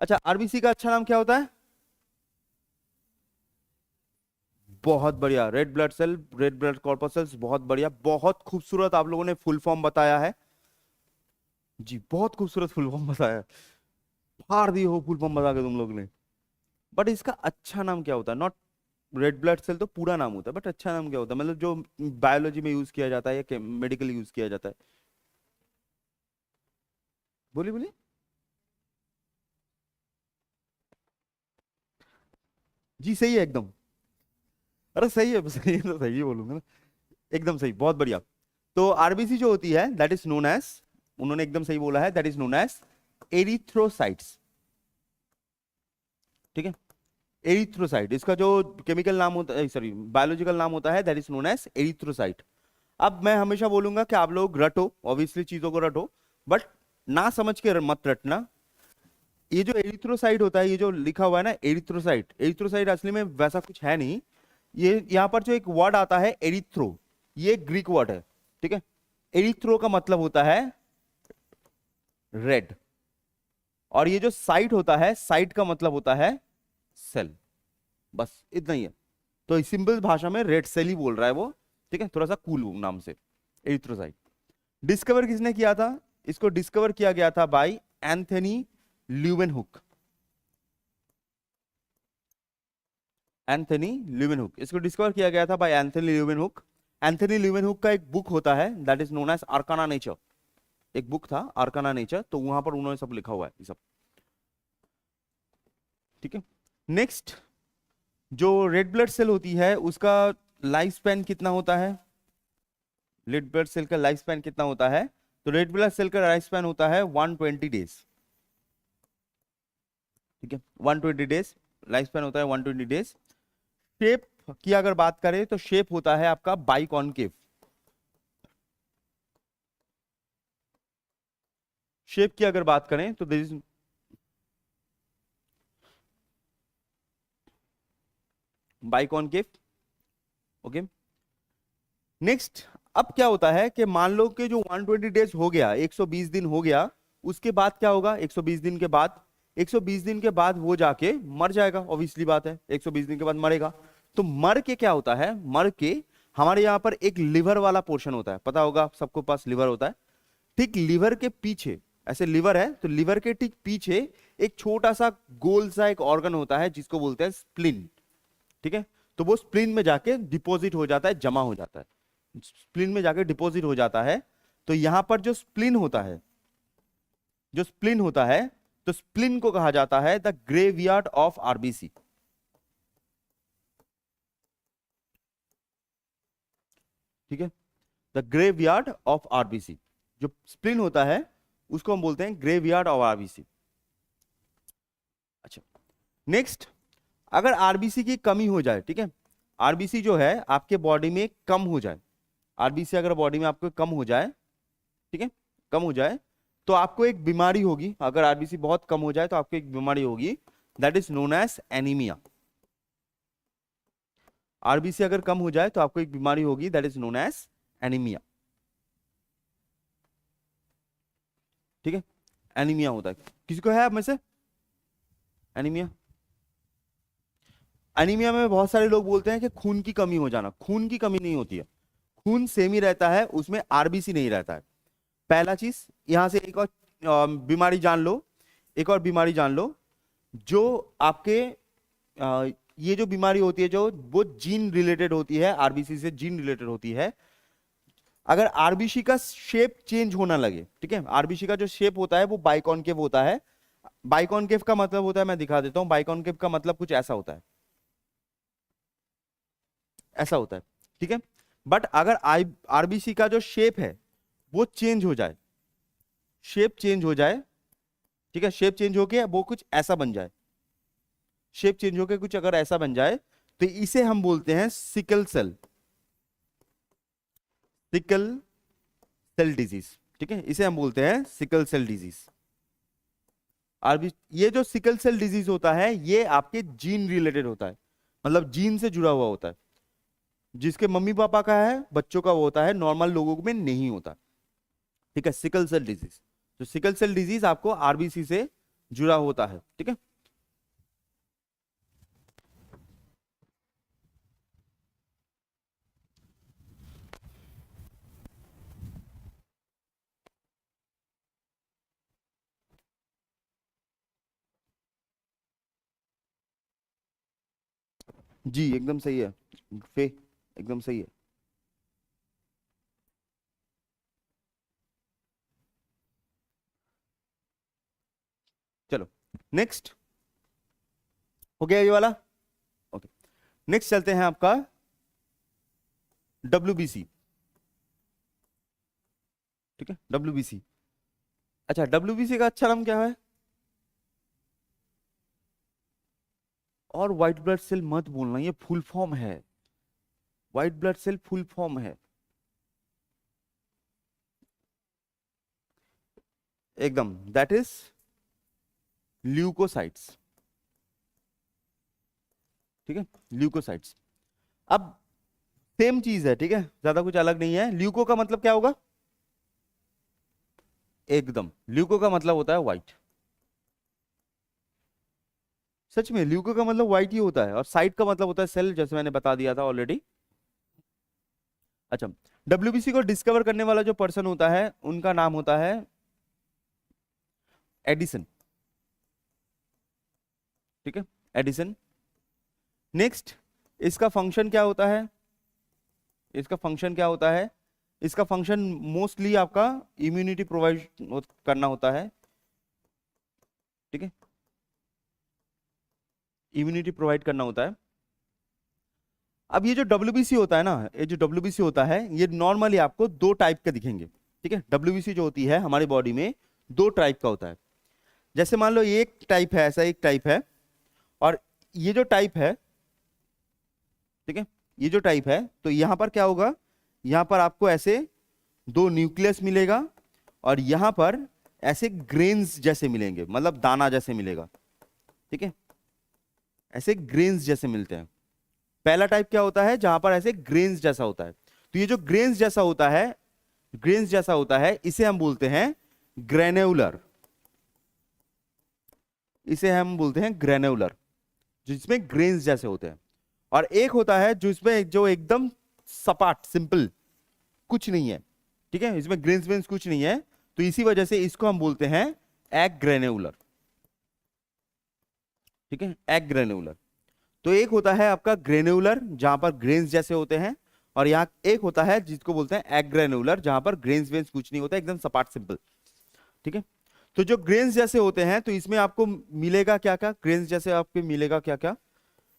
अच्छा, आरबीसी का अच्छा नाम क्या होता है? बहुत बढ़िया, red blood cell, red blood corpuscles, बहुत बढ़िया, बहुत खूबसूरत आप लोगों ने फुल फॉर्म बताया है जी, बहुत खूबसूरत फुल फॉर्म बताया है। फाड़ दी हो फुल फॉर्म बता के तुम लोग ने। बट इसका अच्छा नाम क्या होता है? नॉट रेड ब्लड सेल तो पूरा नाम होता है, बट अच्छा नाम क्या होता है, मतलब जो बायोलॉजी में यूज किया जाता है या मेडिकल यूज किया जाता है? बोलिए बोलिए। जी सही है एकदम। अरे सही है, सही है तो सही ही बोलूंगा ना। एकदम सही, बहुत बढ़िया। तो आरबीसी जो होती है दैट इज नोन एज, उन्होंने एकदम सही बोला है, that is known as erythrocytes. ठीक है। एरिथ्रोसाइट इसका जो केमिकल नाम होता है, सॉरी बायोलॉजिकल नाम होता है, that is known as erythrocyte. अब मैं हमेशा बोलूंगा कि आप लोग रटो, ऑब्वियसली चीजों को रटो, बट ना समझ के मत रटना। ये जो एरिथ्रोसाइट होता है, ये जो लिखा हुआ है ना एरिथ्रोसाइट, एरिथ्रोसाइट असली में वैसा कुछ है नहीं। ये यहां पर जो एक वर्ड आता है एरिथ्रो, ये ग्रीक वर्ड है। ठीक है। एरिथ्रो का मतलब होता है रेड, और ये जो साइट होता है, साइट का मतलब होता है सेल। बस इतना ही है। तो सिंपल भाषा में रेड सेल ही बोल रहा है वो। ठीक है, थोड़ा सा कूल नाम से, एरिथ्रोसाइट। डिस्कवर किसने किया था? इसको डिस्कवर किया गया था by Anthony Leeuwenhoek. Anthony Leeuwenhoek, इसको डिस्कवर किया गया था by Anthony Leeuwenhoek. Anthony Leeuwenhoek का एक बुक होता है that is known as Arcana Nature. एक बुक था आर्काना नेचर, तो वहां पर उन्होंने सब लिखा हुआ है ये सब। ठीक है। नेक्स्ट, जो रेड ब्लड सेल होती है उसका लाइफ स्पैन कितना होता है? रेड ब्लड सेल का लाइफ स्पैन कितना होता है? तो रेड ब्लड सेल का लाइफ स्पैन होता है 120 डेज। ठीक है, 120 डेज लाइफ स्पैन होता है, 120 डेज। शेप की अगर बात करें तो शेप होता है आपका बाइकॉनकेव। शेप की अगर बात करें तो this is biconcave. Okay. Next, अब क्या होता है कि मान लो कि जो 120 डेज हो गया, 120 दिन हो गया, उसके बाद क्या होगा? 120 दिन के बाद, 120 दिन के बाद वो जाके मर जाएगा, ऑब्वियसली बात है, 120 दिन के बाद मरेगा। तो मर के क्या होता है? मर के हमारे यहाँ पर एक लिवर वाला पोर्शन होता है, पता होगा सबको पास लिवर होता है। ठीक लिवर के पीछे, ऐसे लिवर है तो लिवर के ठीक पीछे एक छोटा सा गोल सा एक ऑर्गन होता है जिसको बोलते हैं स्प्लिन। ठीक है। तो वो स्प्लिन में जाके डिपॉजिट हो जाता है, जमा हो जाता है, स्प्लिन में जाके डिपॉजिट हो जाता है। तो यहां पर जो स्प्लिन होता है, जो स्प्लिन होता है, तो स्प्लिन को कहा जाता है द ग्रेवयार्ड ऑफ आरबीसी। ठीक है, द ग्रेवयार्ड ऑफ आरबीसी। जो स्प्लिन होता है उसको हम बोलते हैं ग्रेवयार्ड ऑफ आरबीसी। अच्छा, नेक्स्ट, अगर आरबीसी की कमी हो जाए, ठीक है, आरबीसी जो है आपके बॉडी में कम हो जाए, आरबीसी अगर बॉडी में आपको कम हो जाए, ठीक है, कम हो जाए, तो आपको एक बीमारी होगी। अगर आरबीसी बहुत कम हो जाए तो आपको एक बीमारी होगी, that is known as anaemia. RBC अगर कम हो जाए तो आपको एक बीमारी होगी, that is known as anaemia. ठीक है, एनीमिया होता है। किसी को है आप में से एनीमिया? एनीमिया में बहुत सारे लोग बोलते हैं कि खून की कमी हो जाना। खून की कमी नहीं होती है, खून सेम ही रहता है, उसमें आरबीसी नहीं रहता है। पहला चीज, यहां से एक और बीमारी जान लो, एक और बीमारी जान लो, जो आपके ये जो बीमारी होती है, जो वो जीन रिलेटेड होती है, आरबीसी से जीन रिलेटेड होती है। अगर आरबीसी का शेप चेंज होना लगे, ठीक है, आरबीसी का जो शेप होता है वो बाइकॉनकेव होता है। बाइकॉनकेव का मतलब होता है, मैं दिखा देता हूं, बाइकॉनकेव का मतलब कुछ ऐसा होता है, ऐसा होता है। ठीक है। बट अगर आरबीसी का जो शेप है वो चेंज हो जाए, शेप चेंज हो जाए, ठीक है, शेप चेंज होके वो कुछ ऐसा बन जाए, शेप चेंज होके कुछ अगर ऐसा बन जाए तो इसे हम बोलते हैं sickle cell, sickle cell disease. ठीक है, इसे हम बोलते हैं सिकल सेल डिजीज। और भी ये जो सिकल सेल डिजीज होता है ये आपके जीन रिलेटेड होता है, मतलब जीन से जुड़ा हुआ होता है। जिसके मम्मी पापा का है बच्चों का वो होता है, नॉर्मल लोगों में नहीं होता। ठीक है, सिकल सेल डिजीज, तो सिकल सेल डिजीज आपको आरबीसी से जुड़ा होता है। ठीक है, जी एकदम सही है फे, एकदम सही है। चलो नेक्स्ट, हो गया ये वाला। ओके, नेक्स्ट चलते हैं आपका डब्ल्यूबीसी। ठीक है, डब्ल्यूबीसी। अच्छा, डब्ल्यूबीसी का अच्छा नाम क्या है? और व्हाइट ब्लड सेल मत बोलना, ये फुल फॉर्म है, white blood cell full form है एकदम, दैट इज ल्यूकोसाइट्स। ठीक है, ल्यूकोसाइट्स। अब सेम चीज है, ठीक है, ज्यादा कुछ अलग नहीं है। ल्यूको का मतलब क्या होगा? एकदम, ल्यूको का मतलब होता है व्हाइट। सच में ल्यूको का मतलब व्हाइट ही होता है, और साइट का मतलब होता है सेल, जैसे मैंने बता दिया था ऑलरेडी। अच्छा, डब्ल्यूबीसी को डिस्कवर करने वाला जो पर्सन होता है उनका नाम होता है एडिसन। ठीक है, एडिसन। नेक्स्ट, इसका फंक्शन क्या होता है? इसका फंक्शन क्या होता है? इसका फंक्शन मोस्टली आपका इम्यूनिटी प्रोवाइड करना होता है। ठीक है, इम्यूनिटी प्रोवाइड करना होता है। अब ये जो डब्ल्यूबीसी होता है ना, ये जो डब्ल्यूबीसी होता है ये नॉर्मली आपको दो टाइप के दिखेंगे। ठीक है, डब्ल्यूबीसी जो होती है हमारी बॉडी में दो टाइप का होता है। जैसे मान लो ये एक टाइप है, ऐसा एक टाइप है, और ये जो टाइप है, ठीक है, ये जो टाइप है, तो यहां पर क्या होगा, यहां पर आपको ऐसे दो न्यूक्लियस मिलेगा, और यहां पर ऐसे ग्रेन्स जैसे मिलेंगे, मतलब दाना जैसे मिलेगा। ठीक है, ऐसे ग्रेन्स जैसे मिलते हैं। पहला टाइप क्या होता है, जहां पर ऐसे ग्रेन्स जैसा होता है। तो ये जो ग्रेन्स जैसा होता है, ग्रेन्स जैसा होता है, इसे हम बोलते हैं ग्रेन्युलर। इसे हम बोलते हैं ग्रेन्युलर, जिसमें ग्रेन्स जैसे होते हैं। और एक होता है जो इसमें जो एकदम सपाट, सिंपल, कुछ नहीं है। ठीक है, इसमें ग्रेन्स वेन्स कुछ नहीं है, तो इसी वजह से इसको हम बोलते हैं एग ग्रेन्युलर। ठीक है, एग ग्रेन्युलर। तो एक होता है आपका ग्रेन्युलर जहां पर ग्रेन्स जैसे होते हैं, और यहां एक होता है जिसको बोलते हैं एग ग्रेन्युलर, जहां पर ग्रेन्स वेन्स कुछ नहीं होता, एकदम सपाट सिंपल। ठीक है, तो जो ग्रेन्स जैसे होते हैं तो इसमें आपको मिलेगा क्या क्या, ग्रेन्स जैसे आपको मिलेगा क्या क्या?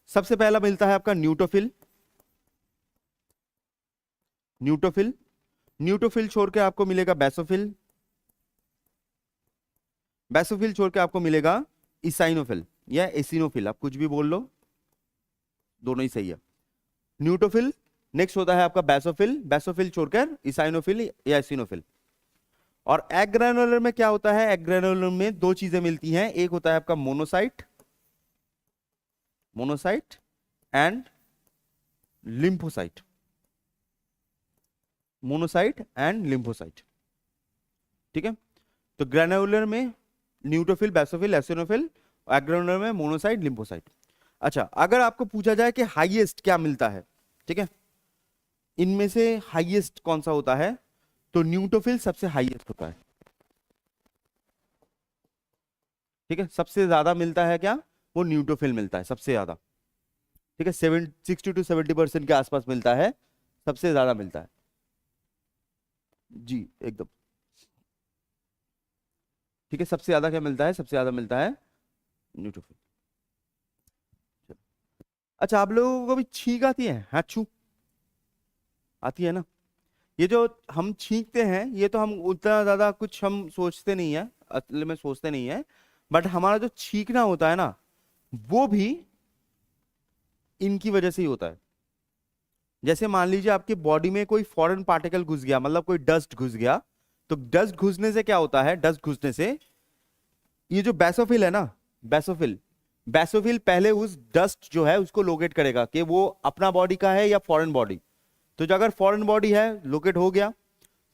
सबसे पहला मिलता है आपका न्यूट्रोफिल। न्यूट्रोफिल, न्यूट्रोफिल छोड़ के आपको मिलेगा बेसोफिल। बेसोफिल छोड़ के आपको मिलेगा इसाइनोफिल या एसिनोफिल, आप कुछ भी बोल लो, दोनों ही सही है। न्यूट्रोफिल, नेक्स्ट होता है आपका बेसोफिल, बेसोफिल छोड़कर इसाइनोफिल या एसिनोफिल। और एग ग्रैनुलर में क्या होता है? एग ग्रैनुलर में दो चीजें मिलती हैं, एक होता है आपका monocyte, monocyte and lymphocyte, monocyte and lymphocyte. ठीक है, तो ग्रैनुलर में neutrophil, basophil, eosinophil, egg granular में मोनोसाइट, लिम्फोसाइट। अच्छा, अगर आपको पूछा जाए कि हाईएस्ट क्या मिलता है, ठीक है, इनमें से हाईएस्ट कौन सा होता है, तो न्यूट्रोफिल सबसे हाईएस्ट होता है। ठीक है, सबसे ज्यादा मिलता है क्या? वो न्यूट्रोफिल मिलता है सबसे ज्यादा। ठीक है, 60 to 70% के आसपास मिलता है, सबसे ज्यादा मिलता है। जी एकदम, ठीक है, सबसे ज्यादा क्या मिलता है? सबसे ज्यादा मिलता है न्यूट्रोफिल। अच्छा, आप लोगों को भी छींक आती है? हाँ, छू आती है ना? ये जो हम छींकते हैं ये तो हम उतना ज्यादा कुछ हम सोचते नहीं है, असल में सोचते नहीं है, बट हमारा जो छींकना होता है ना, वो भी इनकी वजह से ही होता है। जैसे मान लीजिए आपकी बॉडी में कोई फॉरेन पार्टिकल घुस गया, मतलब कोई डस्ट घुस गया, तो डस्ट घुसने से क्या होता है, डस्ट घुसने से ये जो बेसोफिल है ना, बेसोफिल, बेसोफिल पहले उस डस्ट जो है उसको लोकेट करेगा कि वो अपना बॉडी का है या फॉरेन बॉडी। तो जो अगर फॉरेन बॉडी है, लोकेट हो गया,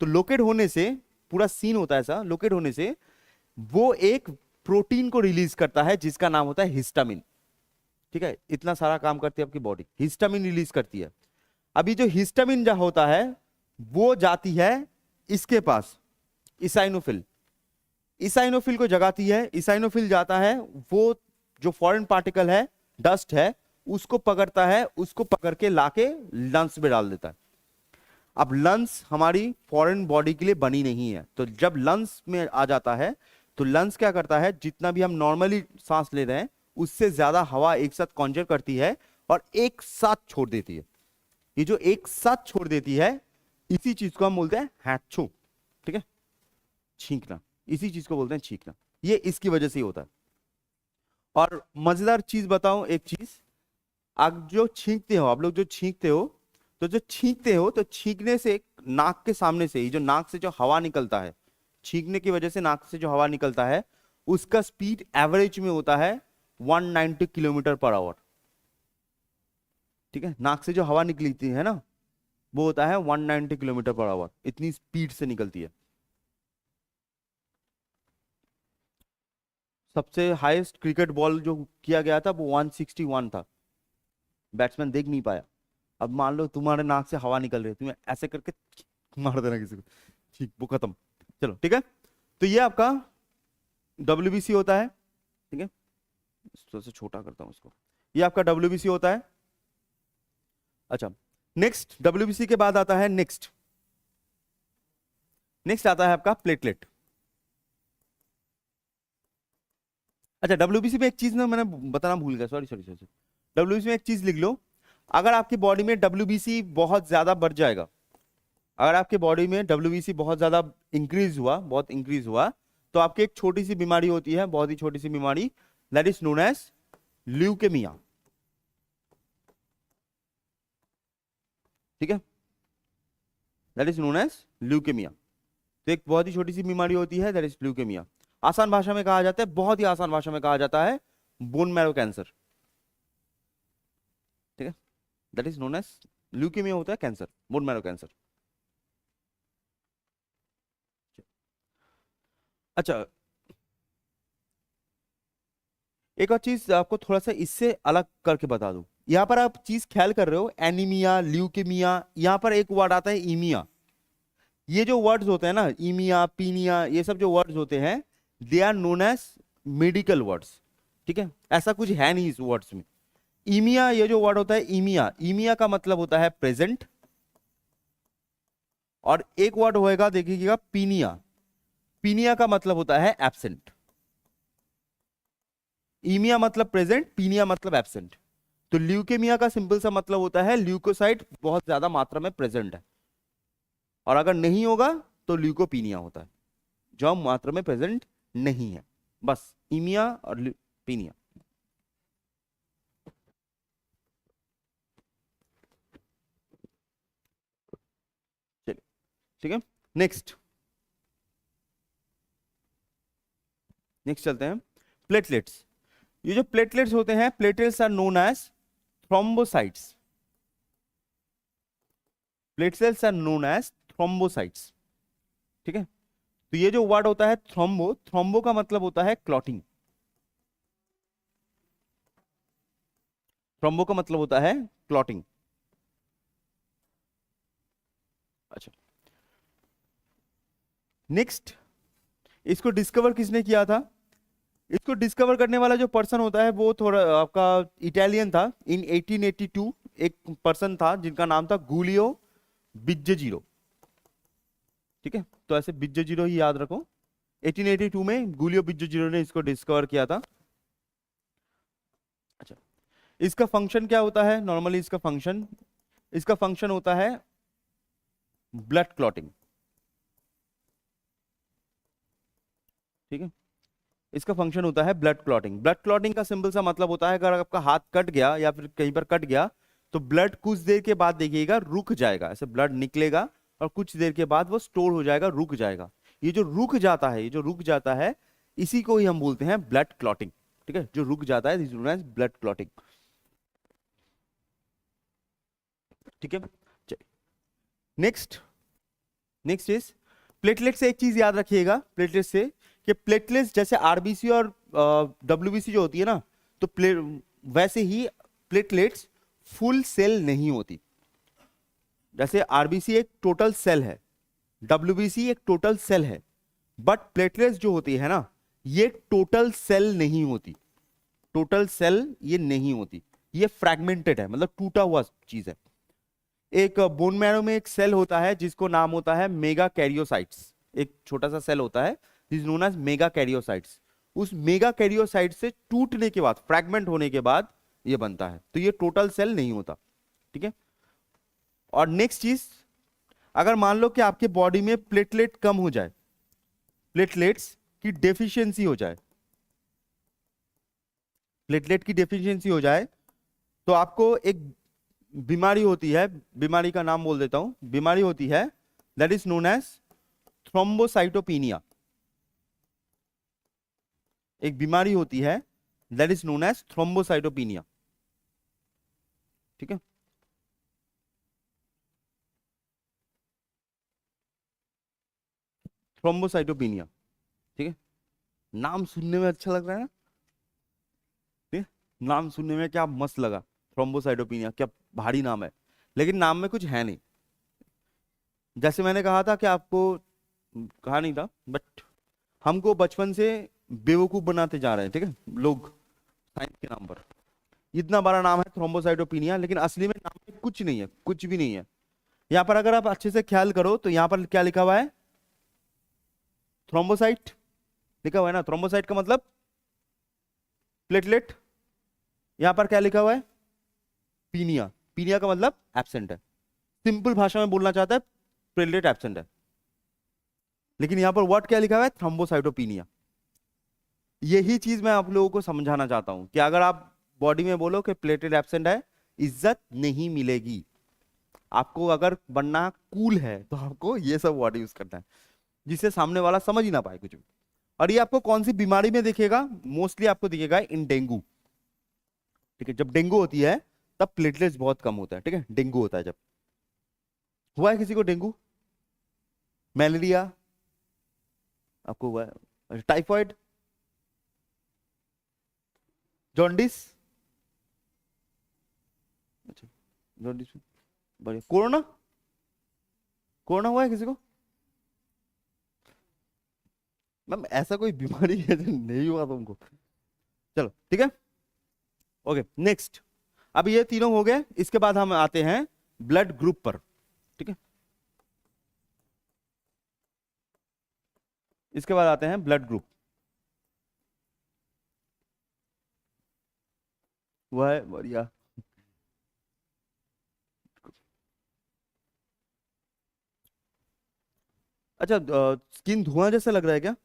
तो लोकेट होने से पूरा सीन होता है ऐसा, लोकेट होने से वो एक प्रोटीन को रिलीज करता है जिसका नाम होता है हिस्टामिन। ठीक है, इतना सारा काम करती है आपकी बॉडी, हिस्टामिन रिलीज करती है। अभी जो हिस्टामिन जो होता है वो जाती है इसके पास, इसाइनोफिल, इसाइनोफिल को जगाती है, इसाइनोफिल जाता है, वो जो फॉरेन पार्टिकल है, डस्ट है, उसको पकड़ता है, उसको पकड़ के लाके लंग्स में डाल देता है। अब लंग्स हमारी फॉरेन बॉडी के लिए बनी नहीं है, तो जब लंग्स में आ जाता है तो लंग्स क्या करता है, जितना भी हम नॉर्मली सांस ले रहे हैं उससे ज्यादा हवा एक साथ कॉन्जर करती है और एक साथ छोड़ देती है। ये जो एक साथ छोड़ देती है, इसी चीज को हम बोलते हैं हैच्छू। ठीक है, छींकना, इसी चीज को बोलते हैं छींकना, ये इसकी वजह से ही होता है। और मजेदार चीज बताऊं, एक चीज, आप जो छींकते हो, आप लोग जो छींकते हो, तो जो छींकते हो तो छींकने से नाक के सामने से ही जो नाक से जो हवा निकलता है, छींकने की वजह से नाक से जो हवा निकलता है उसका स्पीड एवरेज में होता है 190 किलोमीटर पर आवर। ठीक है, नाक से जो हवा निकलती है ना वो होता है 190 किलोमीटर पर आवर, इतनी स्पीड से निकलती है। सबसे हाईएस्ट क्रिकेट बॉल जो किया गया था वो 161 था, बैट्समैन देख नहीं पाया। अब मान लो तुम्हारे नाक से हवा निकल रही है, तुम्हें ऐसे करके मार देना किसी को, ठीक, वो खत्म। चलो ठीक है, तो ये आपका WBC होता है। ठीक है, थोड़ा सा छोटा करता हूं इसको, ये आपका WBC होता है। अच्छा, नेक्स्ट WBC के बाद आता है नेक्स्ट, नेक्स्ट आता है आपका प्लेटलेट। अच्छा, WBC में एक चीज ना मैंने बताना भूल गया, सॉरी सॉरी सॉरी, WBC में एक चीज लिख लो, अगर आपकी बॉडी में WBC बहुत ज्यादा बढ़ जाएगा, अगर आपके बॉडी में WBC बहुत ज्यादा इंक्रीज हुआ, बहुत इंक्रीज हुआ, तो आपकी एक छोटी सी बीमारी होती है, बहुत ही छोटी सी बीमारी, that is known as leukaemia. ठीक है, that is known as leukaemia. तो एक बहुत ही छोटी सी बीमारी होती है, दैट इज ल्यूकेमिया। आसान भाषा में कहा जाता है, बहुत ही आसान भाषा में कहा जाता है बोन मैरो कैंसर। ठीक है, that is known as leukaemia होता है कैंसर, बोन मैरो कैंसर। अच्छा, एक और चीज आपको थोड़ा सा इससे अलग करके बता दूं, यहां पर आप चीज ख्याल कर रहे हो एनीमिया, ल्यूकेमिया, यहां पर एक वर्ड आता है ईमिया। ये जो वर्ड्स होते हैं ना, ईमिया, पीनिया, ये सब जो वर्ड्स होते हैं, they are known as medical words. ठीक है, ऐसा कुछ है नहीं इस वर्ड्स में। ईमिया, ये जो वर्ड होता है ईमिया, ईमिया का मतलब होता है प्रेजेंट, और एक वर्ड होएगा देखिएगा पीनिया, पीनिया का मतलब होता है एब्सेंट। ईमिया मतलब प्रेजेंट, पीनिया मतलब एब्सेंट। तो ल्यूकेमिया का सिंपल सा मतलब होता है ल्यूकोसाइट बहुत ज्यादा मात्रा में प्रेजेंट है, और अगर नहीं होगा तो ल्यूकोपीनिया होता है, जो मात्रा में प्रेजेंट नहीं है। बस ईमिया और पीनिया। चलिए ठीक है, नेक्स्ट, नेक्स्ट चलते हैं प्लेटलेट्स। ये जो प्लेटलेट्स होते हैं, platelets are known as thrombocytes, platelets are known as thrombocytes. ठीक है, तो ये जो वर्ड होता है थ्रोम्बो, थ्रोम्बो का मतलब होता है क्लॉटिंग, थ्रोम्बो का मतलब होता है क्लॉटिंग। अच्छा, नेक्स्ट, इसको डिस्कवर किसने किया था? इसको डिस्कवर करने वाला जो पर्सन होता है वो थोड़ा आपका इटालियन था। इन 1882 एक पर्सन था जिनका नाम था गूलियो बिज्जेजीरो। ठीक है, तो ऐसे बिज्जेजीरो ही याद रखो। 1882 में गूलियो बिज्जेजीरो ने इसको डिस्कवर किया था। अच्छा, इसका फंक्शन क्या होता है नॉर्मली? इसका फंक्शन होता है ब्लड क्लॉटिंग। ठीक है, इसका फंक्शन होता है ब्लड क्लॉटिंग। ब्लड क्लॉटिंग का सिंपल सा मतलब होता है, अगर आपका हाथ कट गया या फिर कहीं पर कट गया तो ब्लड कुछ देर के बाद देखिएगा रुक जाएगा, ऐसे ब्लड निकलेगा और कुछ देर के बाद वो स्टोर हो जाएगा, रुक जाएगा। ये जो रुक जाता है, ये जो रुक जाता है, इसी को ही हम बोलते हैं ब्लड क्लॉटिंग। ठीक है, जो रुक जाता है this is known as blood clotting. ठीक है, नेक्स्ट नेक्स्ट इज प्लेटलेट से एक चीज याद रखिएगा, प्लेटलेट से कि प्लेटलेट्स जैसे आरबीसी और डब्ल्यूबीसी जो होती है ना, तो वैसे ही प्लेटलेट्स फुल सेल नहीं होती। जैसे आरबीसी एक टोटल सेल है, डब्ल्यूबीसी एक टोटल सेल है, बट प्लेटलेट्स जो होती है ना, ये टोटल सेल नहीं होती। टोटल सेल ये नहीं होती, ये फ्रैगमेंटेड है, मतलब टूटा हुआ चीज है। एक बोन मैरो में एक सेल होता है जिसको नाम होता है मेगा कैरियोसाइट्स। एक छोटा सा सेल होता है जिस नोन एज मेगा कैरियोसाइट्स। उस मेगा कैरियोसाइट से टूटने के बाद, फ्रैगमेंट होने के बाद ये बनता है, तो ये टोटल सेल नहीं होता। ठीक है, और नेक्स्ट चीज, अगर मान लो कि आपके बॉडी में प्लेटलेट कम हो जाए, प्लेटलेट्स की डेफिशिएंसी हो जाए, प्लेटलेट की डेफिशिएंसी हो जाए, तो आपको एक बीमारी होती है, बीमारी का नाम बोल देता हूं, बीमारी होती है that is known as thrombocytopenia. एक बीमारी होती है that is known as thrombocytopenia. ठीक है, थ्रोम्बोसाइटोपिनिया। ठीक है, नाम सुनने में अच्छा लग रहा है ना? ठीक है, नाम सुनने में क्या मस्त लगा, थ्रोम्बोसाइटोपिनिया, क्या भारी नाम है, लेकिन नाम में कुछ है नहीं। जैसे मैंने कहा था कि आपको, कहा नहीं था, बट हमको बचपन से बेवकूफ बनाते जा रहे हैं, ठीक है, लोग साइंस के नाम पर। इतना बड़ा नाम है थ्रोम्बोसाइटोपिनिया, लेकिन असली में नाम में कुछ नहीं है, कुछ भी नहीं है। यहाँ पर अगर आप अच्छे से ख्याल करो तो यहाँ पर क्या लिखा हुआ है, थ्रोम्बोसाइट लिखा हुआ है ना। थ्रोम्बोसाइट का मतलब प्लेटलेट। यहाँ पर क्या लिखा हुआ है, पीनिया। पीनिया का मतलब एब्सेंट है। सिंपल भाषा में बोलना चाहता है प्लेटलेट एब्सेंट है, लेकिन यहाँ पर वर्ड क्या लिखा हुआ है, थ्रोम्बोसाइटोपिनिया। यही चीज मैं आप लोगों को समझाना चाहता हूं कि अगर आप बॉडी में बोलो कि प्लेटलेट एब्सेंट है, इज्जत नहीं मिलेगी आपको। अगर बनना कूल है तो आपको ये सब वर्ड यूज करना है जिससे सामने वाला समझ ही ना पाए कुछ भी। और ये आपको कौन सी बीमारी में दिखेगा, मोस्टली आपको दिखेगा इन डेंगू। ठीक है, जब डेंगू होती है तब प्लेटलेट्स बहुत कम होता है। ठीक है, डेंगू होता है जब। हुआ है किसी को डेंगू, मलेरिया आपको हुआ है, टाइफाइड, जॉन्डिस, अच्छा जॉन्डिस, बढ़िया, कोरोना, कोरोना हुआ है किसी को? मैम ऐसा कोई बीमारी है जो नहीं हुआ तुमको? चलो ठीक है, ओके नेक्स्ट। अब ये तीनों हो गए, इसके बाद हम आते हैं ब्लड ग्रुप पर। ठीक है, इसके बाद आते हैं ब्लड ग्रुप। वह है बढ़िया। अच्छा, स्किन धुआं जैसा लग रहा है क्या?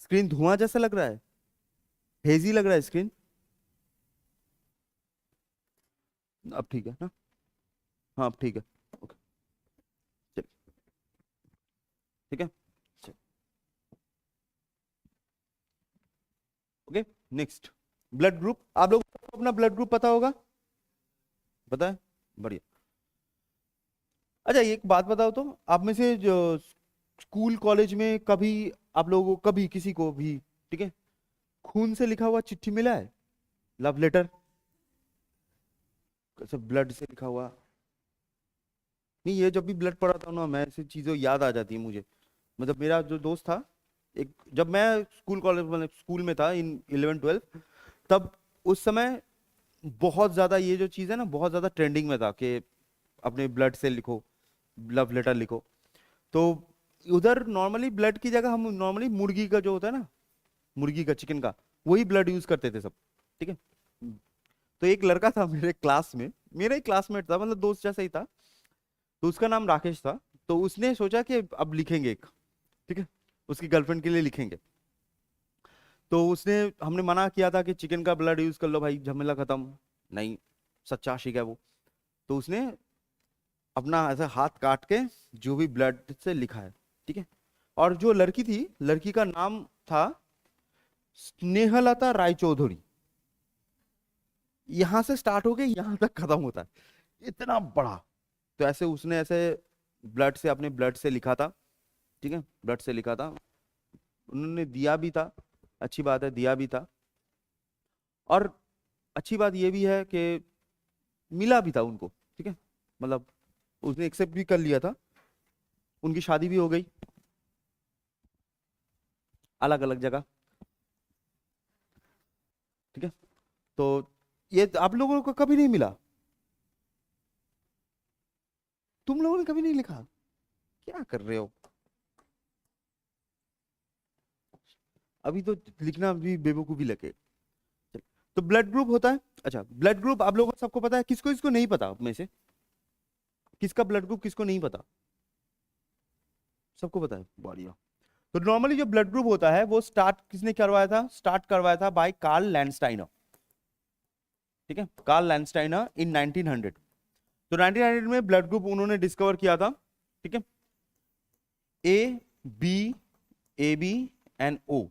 स्क्रीन धुआं जैसा लग रहा है, हेजी लग रहा है स्क्रीन? अब ठीक है ना? हाँ अब ठीक है, ओके चल, ठीक है चल, ओके नेक्स्ट। ब्लड ग्रुप, आप लोगों को अपना ब्लड ग्रुप पता होगा, पता है, बढ़िया। अच्छा एक बात बताओ तो, आप में से जो स्कूल कॉलेज में कभी आप लोगों को, कभी किसी को भी, ठीक है, खून से लिखा हुआ चिट्ठी मिला है, लव लेटर, सब ब्लड से लिखा हुआ? नहीं, ये जब भी ब्लड पड़ा था ना, मैं ऐसी चीजें याद आ जाती है मुझे। मतलब मेरा जो दोस्त था एक, जब मैं स्कूल कॉलेज मतलब स्कूल में था इन 11 12, तब उस समय बहुत ज्यादा ये जो चीज है ना, बहुत ज्यादा ट्रेंडिंग में था कि अपने ब्लड से लिखो, लव लेटर लिखो। तो उधर नॉर्मली ब्लड की जगह हम नॉर्मली मुर्गी का जो होता है ना, मुर्गी का, चिकन का, वही ब्लड यूज करते थे सब। ठीक है, तो एक लड़का था मेरे क्लास में, मेरा ही क्लासमेट था, मतलब दोस्त जैसा ही था, तो उसका नाम राकेश था। तो उसने सोचा कि अब लिखेंगे एक, ठीक है, उसकी गर्लफ्रेंड के लिए लिखेंगे। तो उसने, हमने मना किया था कि चिकन का ब्लड यूज कर लो भाई, झमेला खत्म। नहीं, सच्चा आशिक है वो। तो उसने अपना ऐसा हाथ काट के जो भी ब्लड से लिखा है, ठीक है। और जो लड़की थी, लड़की का नाम था स्नेहलता रायचौधरी। यहां से स्टार्ट हो के यहां तक खत्म होता है, इतना बड़ा। तो ऐसे उसने ऐसे ब्लड से, अपने ब्लड से लिखा था, ठीक है, ब्लड से लिखा था। उन्होंने दिया भी था, अच्छी बात है, दिया भी था। और अच्छी बात यह भी है कि मिला भी था उनको, ठीक है, मतलब उसने एक्सेप्ट भी कर लिया था। उनकी शादी भी हो गई, अलग अलग जगह, ठीक है। तो ये आप लोगों को कभी नहीं मिला? तुम लोगों ने कभी नहीं लिखा? क्या कर रहे हो? अभी तो लिखना भी बेवकूफी लगे। तो ब्लड ग्रुप होता है, अच्छा ब्लड ग्रुप आप लोगों को सबको पता है? किसको इसको नहीं पता में से? किसका ब्लड ग्रुप किसको नहीं पता? सबको पता है, बढ़िया। तो नॉर्मली जो ब्लड ग्रुप होता है वो स्टार्ट किसने करवाया था? स्टार्ट करवाया था बाय कार्ल लैंडस्टाइनर, ठीक है, कार्ल लैंडस्टाइनर इन 1900। तो 1900 में ब्लड ग्रुप उन्होंने डिस्कवर किया था, ठीक है। A B, A B and O.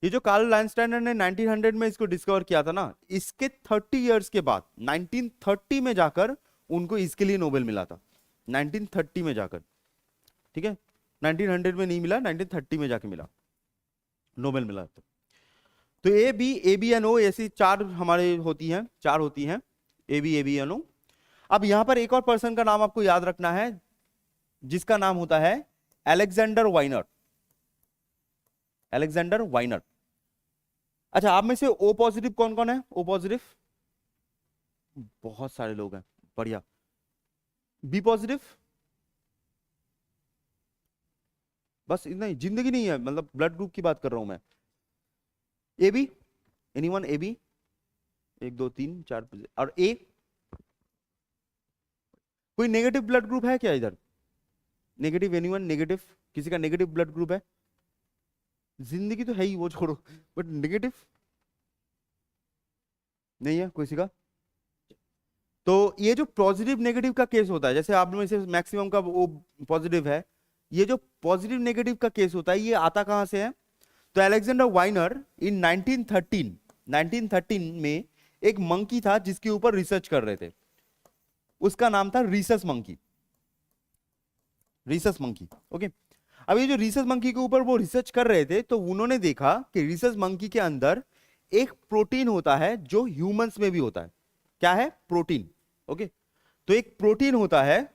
ये जो कार्ल लैंडस्टाइनर ने 1900 में इसको डिस्कवर किया था ना, इसके 30 इयर्स के बाद 1930 में जाकर उनको इसके लिए नोबेल मिला था। 1930 में जाकर, ठीक है, 1900 में नहीं मिला, 1930 में जाके मिला, नोबेल मिला। तो ए बी एन ओ, ऐसी चार हमारे होती हैं, चार होती हैं, ए बी एन ओ। अब यहां पर एक और पर्सन का नाम आपको याद रखना है, जिसका नाम होता है अलेक्जेंडर वाइनर। अलेक्जेंडर वाइनर। अच्छा, आप में से ओ पॉजिटिव कौन कौन है? ओ पॉजिटिव बहुत सारे लोग हैं, बढ़िया। B positive? बस इतना ही, जिंदगी नहीं है, मतलब ब्लड ग्रुप की बात कर रहा हूं मैं। A B, anyone A B? 1 2 3 4, और ए? कोई नेगेटिव ब्लड ग्रुप है क्या इधर? Negative, anyone negative? किसी का नेगेटिव ब्लड ग्रुप है? जिंदगी तो है ही, वो छोड़ो, बट नेगेटिव नहीं है किसी का। तो ये जो पॉजिटिव नेगेटिव का केस होता है, जैसे आप में से मैक्सिमम का वो पॉजिटिव है, ये जो पॉजिटिव नेगेटिव का केस होता है ये आता कहां से है? तो अलेक्जेंडर वाइनर इन 1913 में एक मंकी था जिसके ऊपर रिसर्च कर रहे थे, उसका नाम था Rhesus monkey. Rhesus monkey, okay. अब ये जो रीसस मंकी के ऊपर वो रिसर्च कर रहे थे, तो उन्होंने देखा कि रीसस मंकी के अंदर एक प्रोटीन होता है जो ह्यूमंस में भी होता है। क्या है? Protein, okay. तो एक प्रोटीन होता है,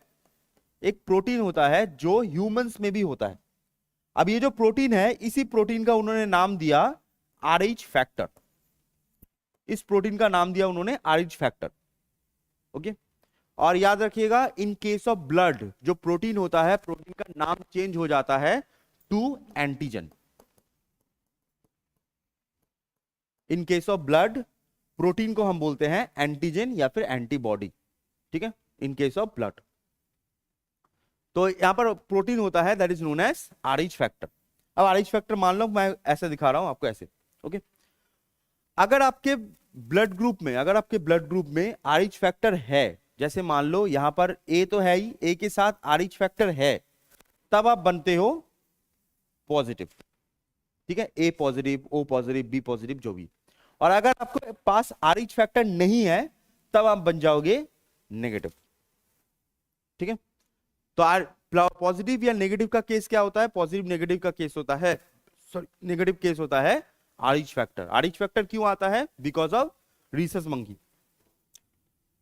एक प्रोटीन होता है जो ह्यूमंस में भी होता है। अब ये जो प्रोटीन है, इसी प्रोटीन का उन्होंने नाम दिया RH फैक्टर। इस प्रोटीन का नाम दिया उन्होंने RH फैक्टर, ओके। और याद रखिएगा, इन केस ऑफ ब्लड जो प्रोटीन होता है, प्रोटीन का नाम चेंज हो जाता है to antigen. In case of blood protein को हम बोलते हैं एंटीजन या फिर एंटीबॉडी, ठीक है, इन केस ऑफ ब्लड। तो यहां पर प्रोटीन होता है that is known as RH factor. अब RH फैक्टर मान लो मैं ऐसे दिखा रहा हूं आपको, ऐसे, ओके। अगर आपके ब्लड ग्रुप में, अगर आपके ब्लड ग्रुप में RH फैक्टर है, जैसे मान लो यहां पर ए तो है ही, ए के साथ RH फैक्टर है, तब आप बनते हो पॉजिटिव, ठीक है, A positive, O positive, B positive, जो भी। और अगर आपको पास RH फैक्टर नहीं है, तब आप बन जाओगे नेगेटिव, ठीक है। तो पॉजिटिव या नेगेटिव का केस क्या होता है? पॉजिटिव नेगेटिव का केस होता है, सॉरी, नेगेटिव केस होता है RH फैक्टर। RH फैक्टर क्यों आता है? Because of Rhesus monkey.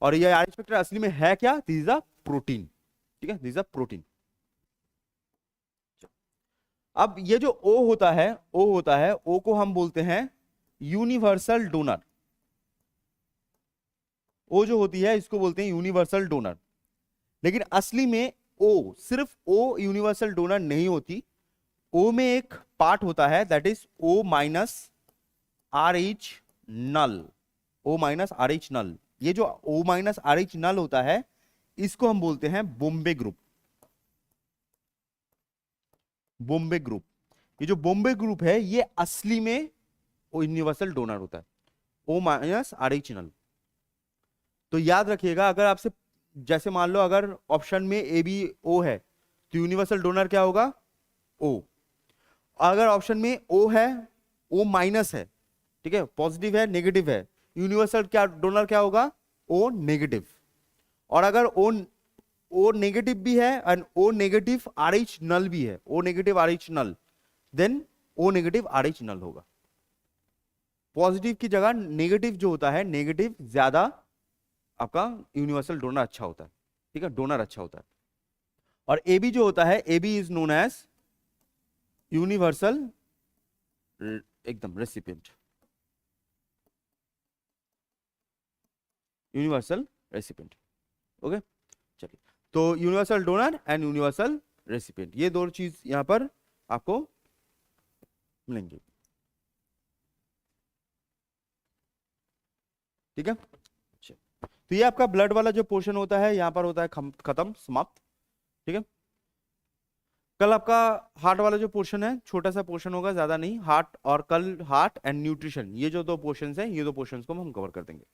और ये RH फैक्टर असली में है क्या? दिस इज अ प्रोटीन, ठीक है, दिस इज अ प्रोटीन। अब ये जो O होता है, O होता है, O को हम बोलते हैं यूनिवर्सल डोनर। O जो होती है इसको बोलते हैं यूनिवर्सल डोनर। लेकिन असली में O, सिर्फ O यूनिवर्सल डोनर नहीं होती। O में एक पार्ट होता है that is O minus RH null. O minus RH null. ये जो O माइनस RH नल होता है, इसको हम बोलते हैं बॉम्बे ग्रुप। बॉम्बे ग्रुप, ये जो बॉम्बे ग्रुप है ये असली में वो यूनिवर्सल डोनर होता है, O माइनस RH नल। तो याद रखिएगा, अगर आपसे जैसे मान लो अगर ऑप्शन में ABO है तो यूनिवर्सल डोनर क्या होगा, O। अगर ऑप्शन में O है, O माइनस है, ठीक है, पॉजिटिव है नेगेटिव है, यूनिवर्सल क्या डोनर क्या होगा, O नेगेटिव। और अगर O नेगेटिव भी है एंड O नेगेटिव RH नल भी है, O नेगेटिव RH नल, देन O नेगेटिव RH नल होगा। पॉजिटिव की जगह नेगेटिव जो होता है, नेगेटिव ज्यादा आपका यूनिवर्सल डोनर अच्छा होता है, ठीक है, डोनर अच्छा होता है। और AB जो होता है, AB is known as universal एकदम रेसिपिएंट, यूनिवर्सल रेसिपिएंट। ओके, चलिए, तो universal donor and universal recipient, ये दो चीज यहां पर आपको मिलेंगे, ठीक है। तो ये आपका ब्लड वाला जो पोर्शन होता है यहां पर होता है खत्म, समाप्त, ठीक है। कल आपका हार्ट वाला जो पोर्शन है छोटा सा पोर्शन होगा, ज्यादा नहीं, हार्ट, और कल हार्ट एंड न्यूट्रिशन, ये जो दो पोर्शंस हैं, ये दो पोर्शंस को हम कवर कर देंगे।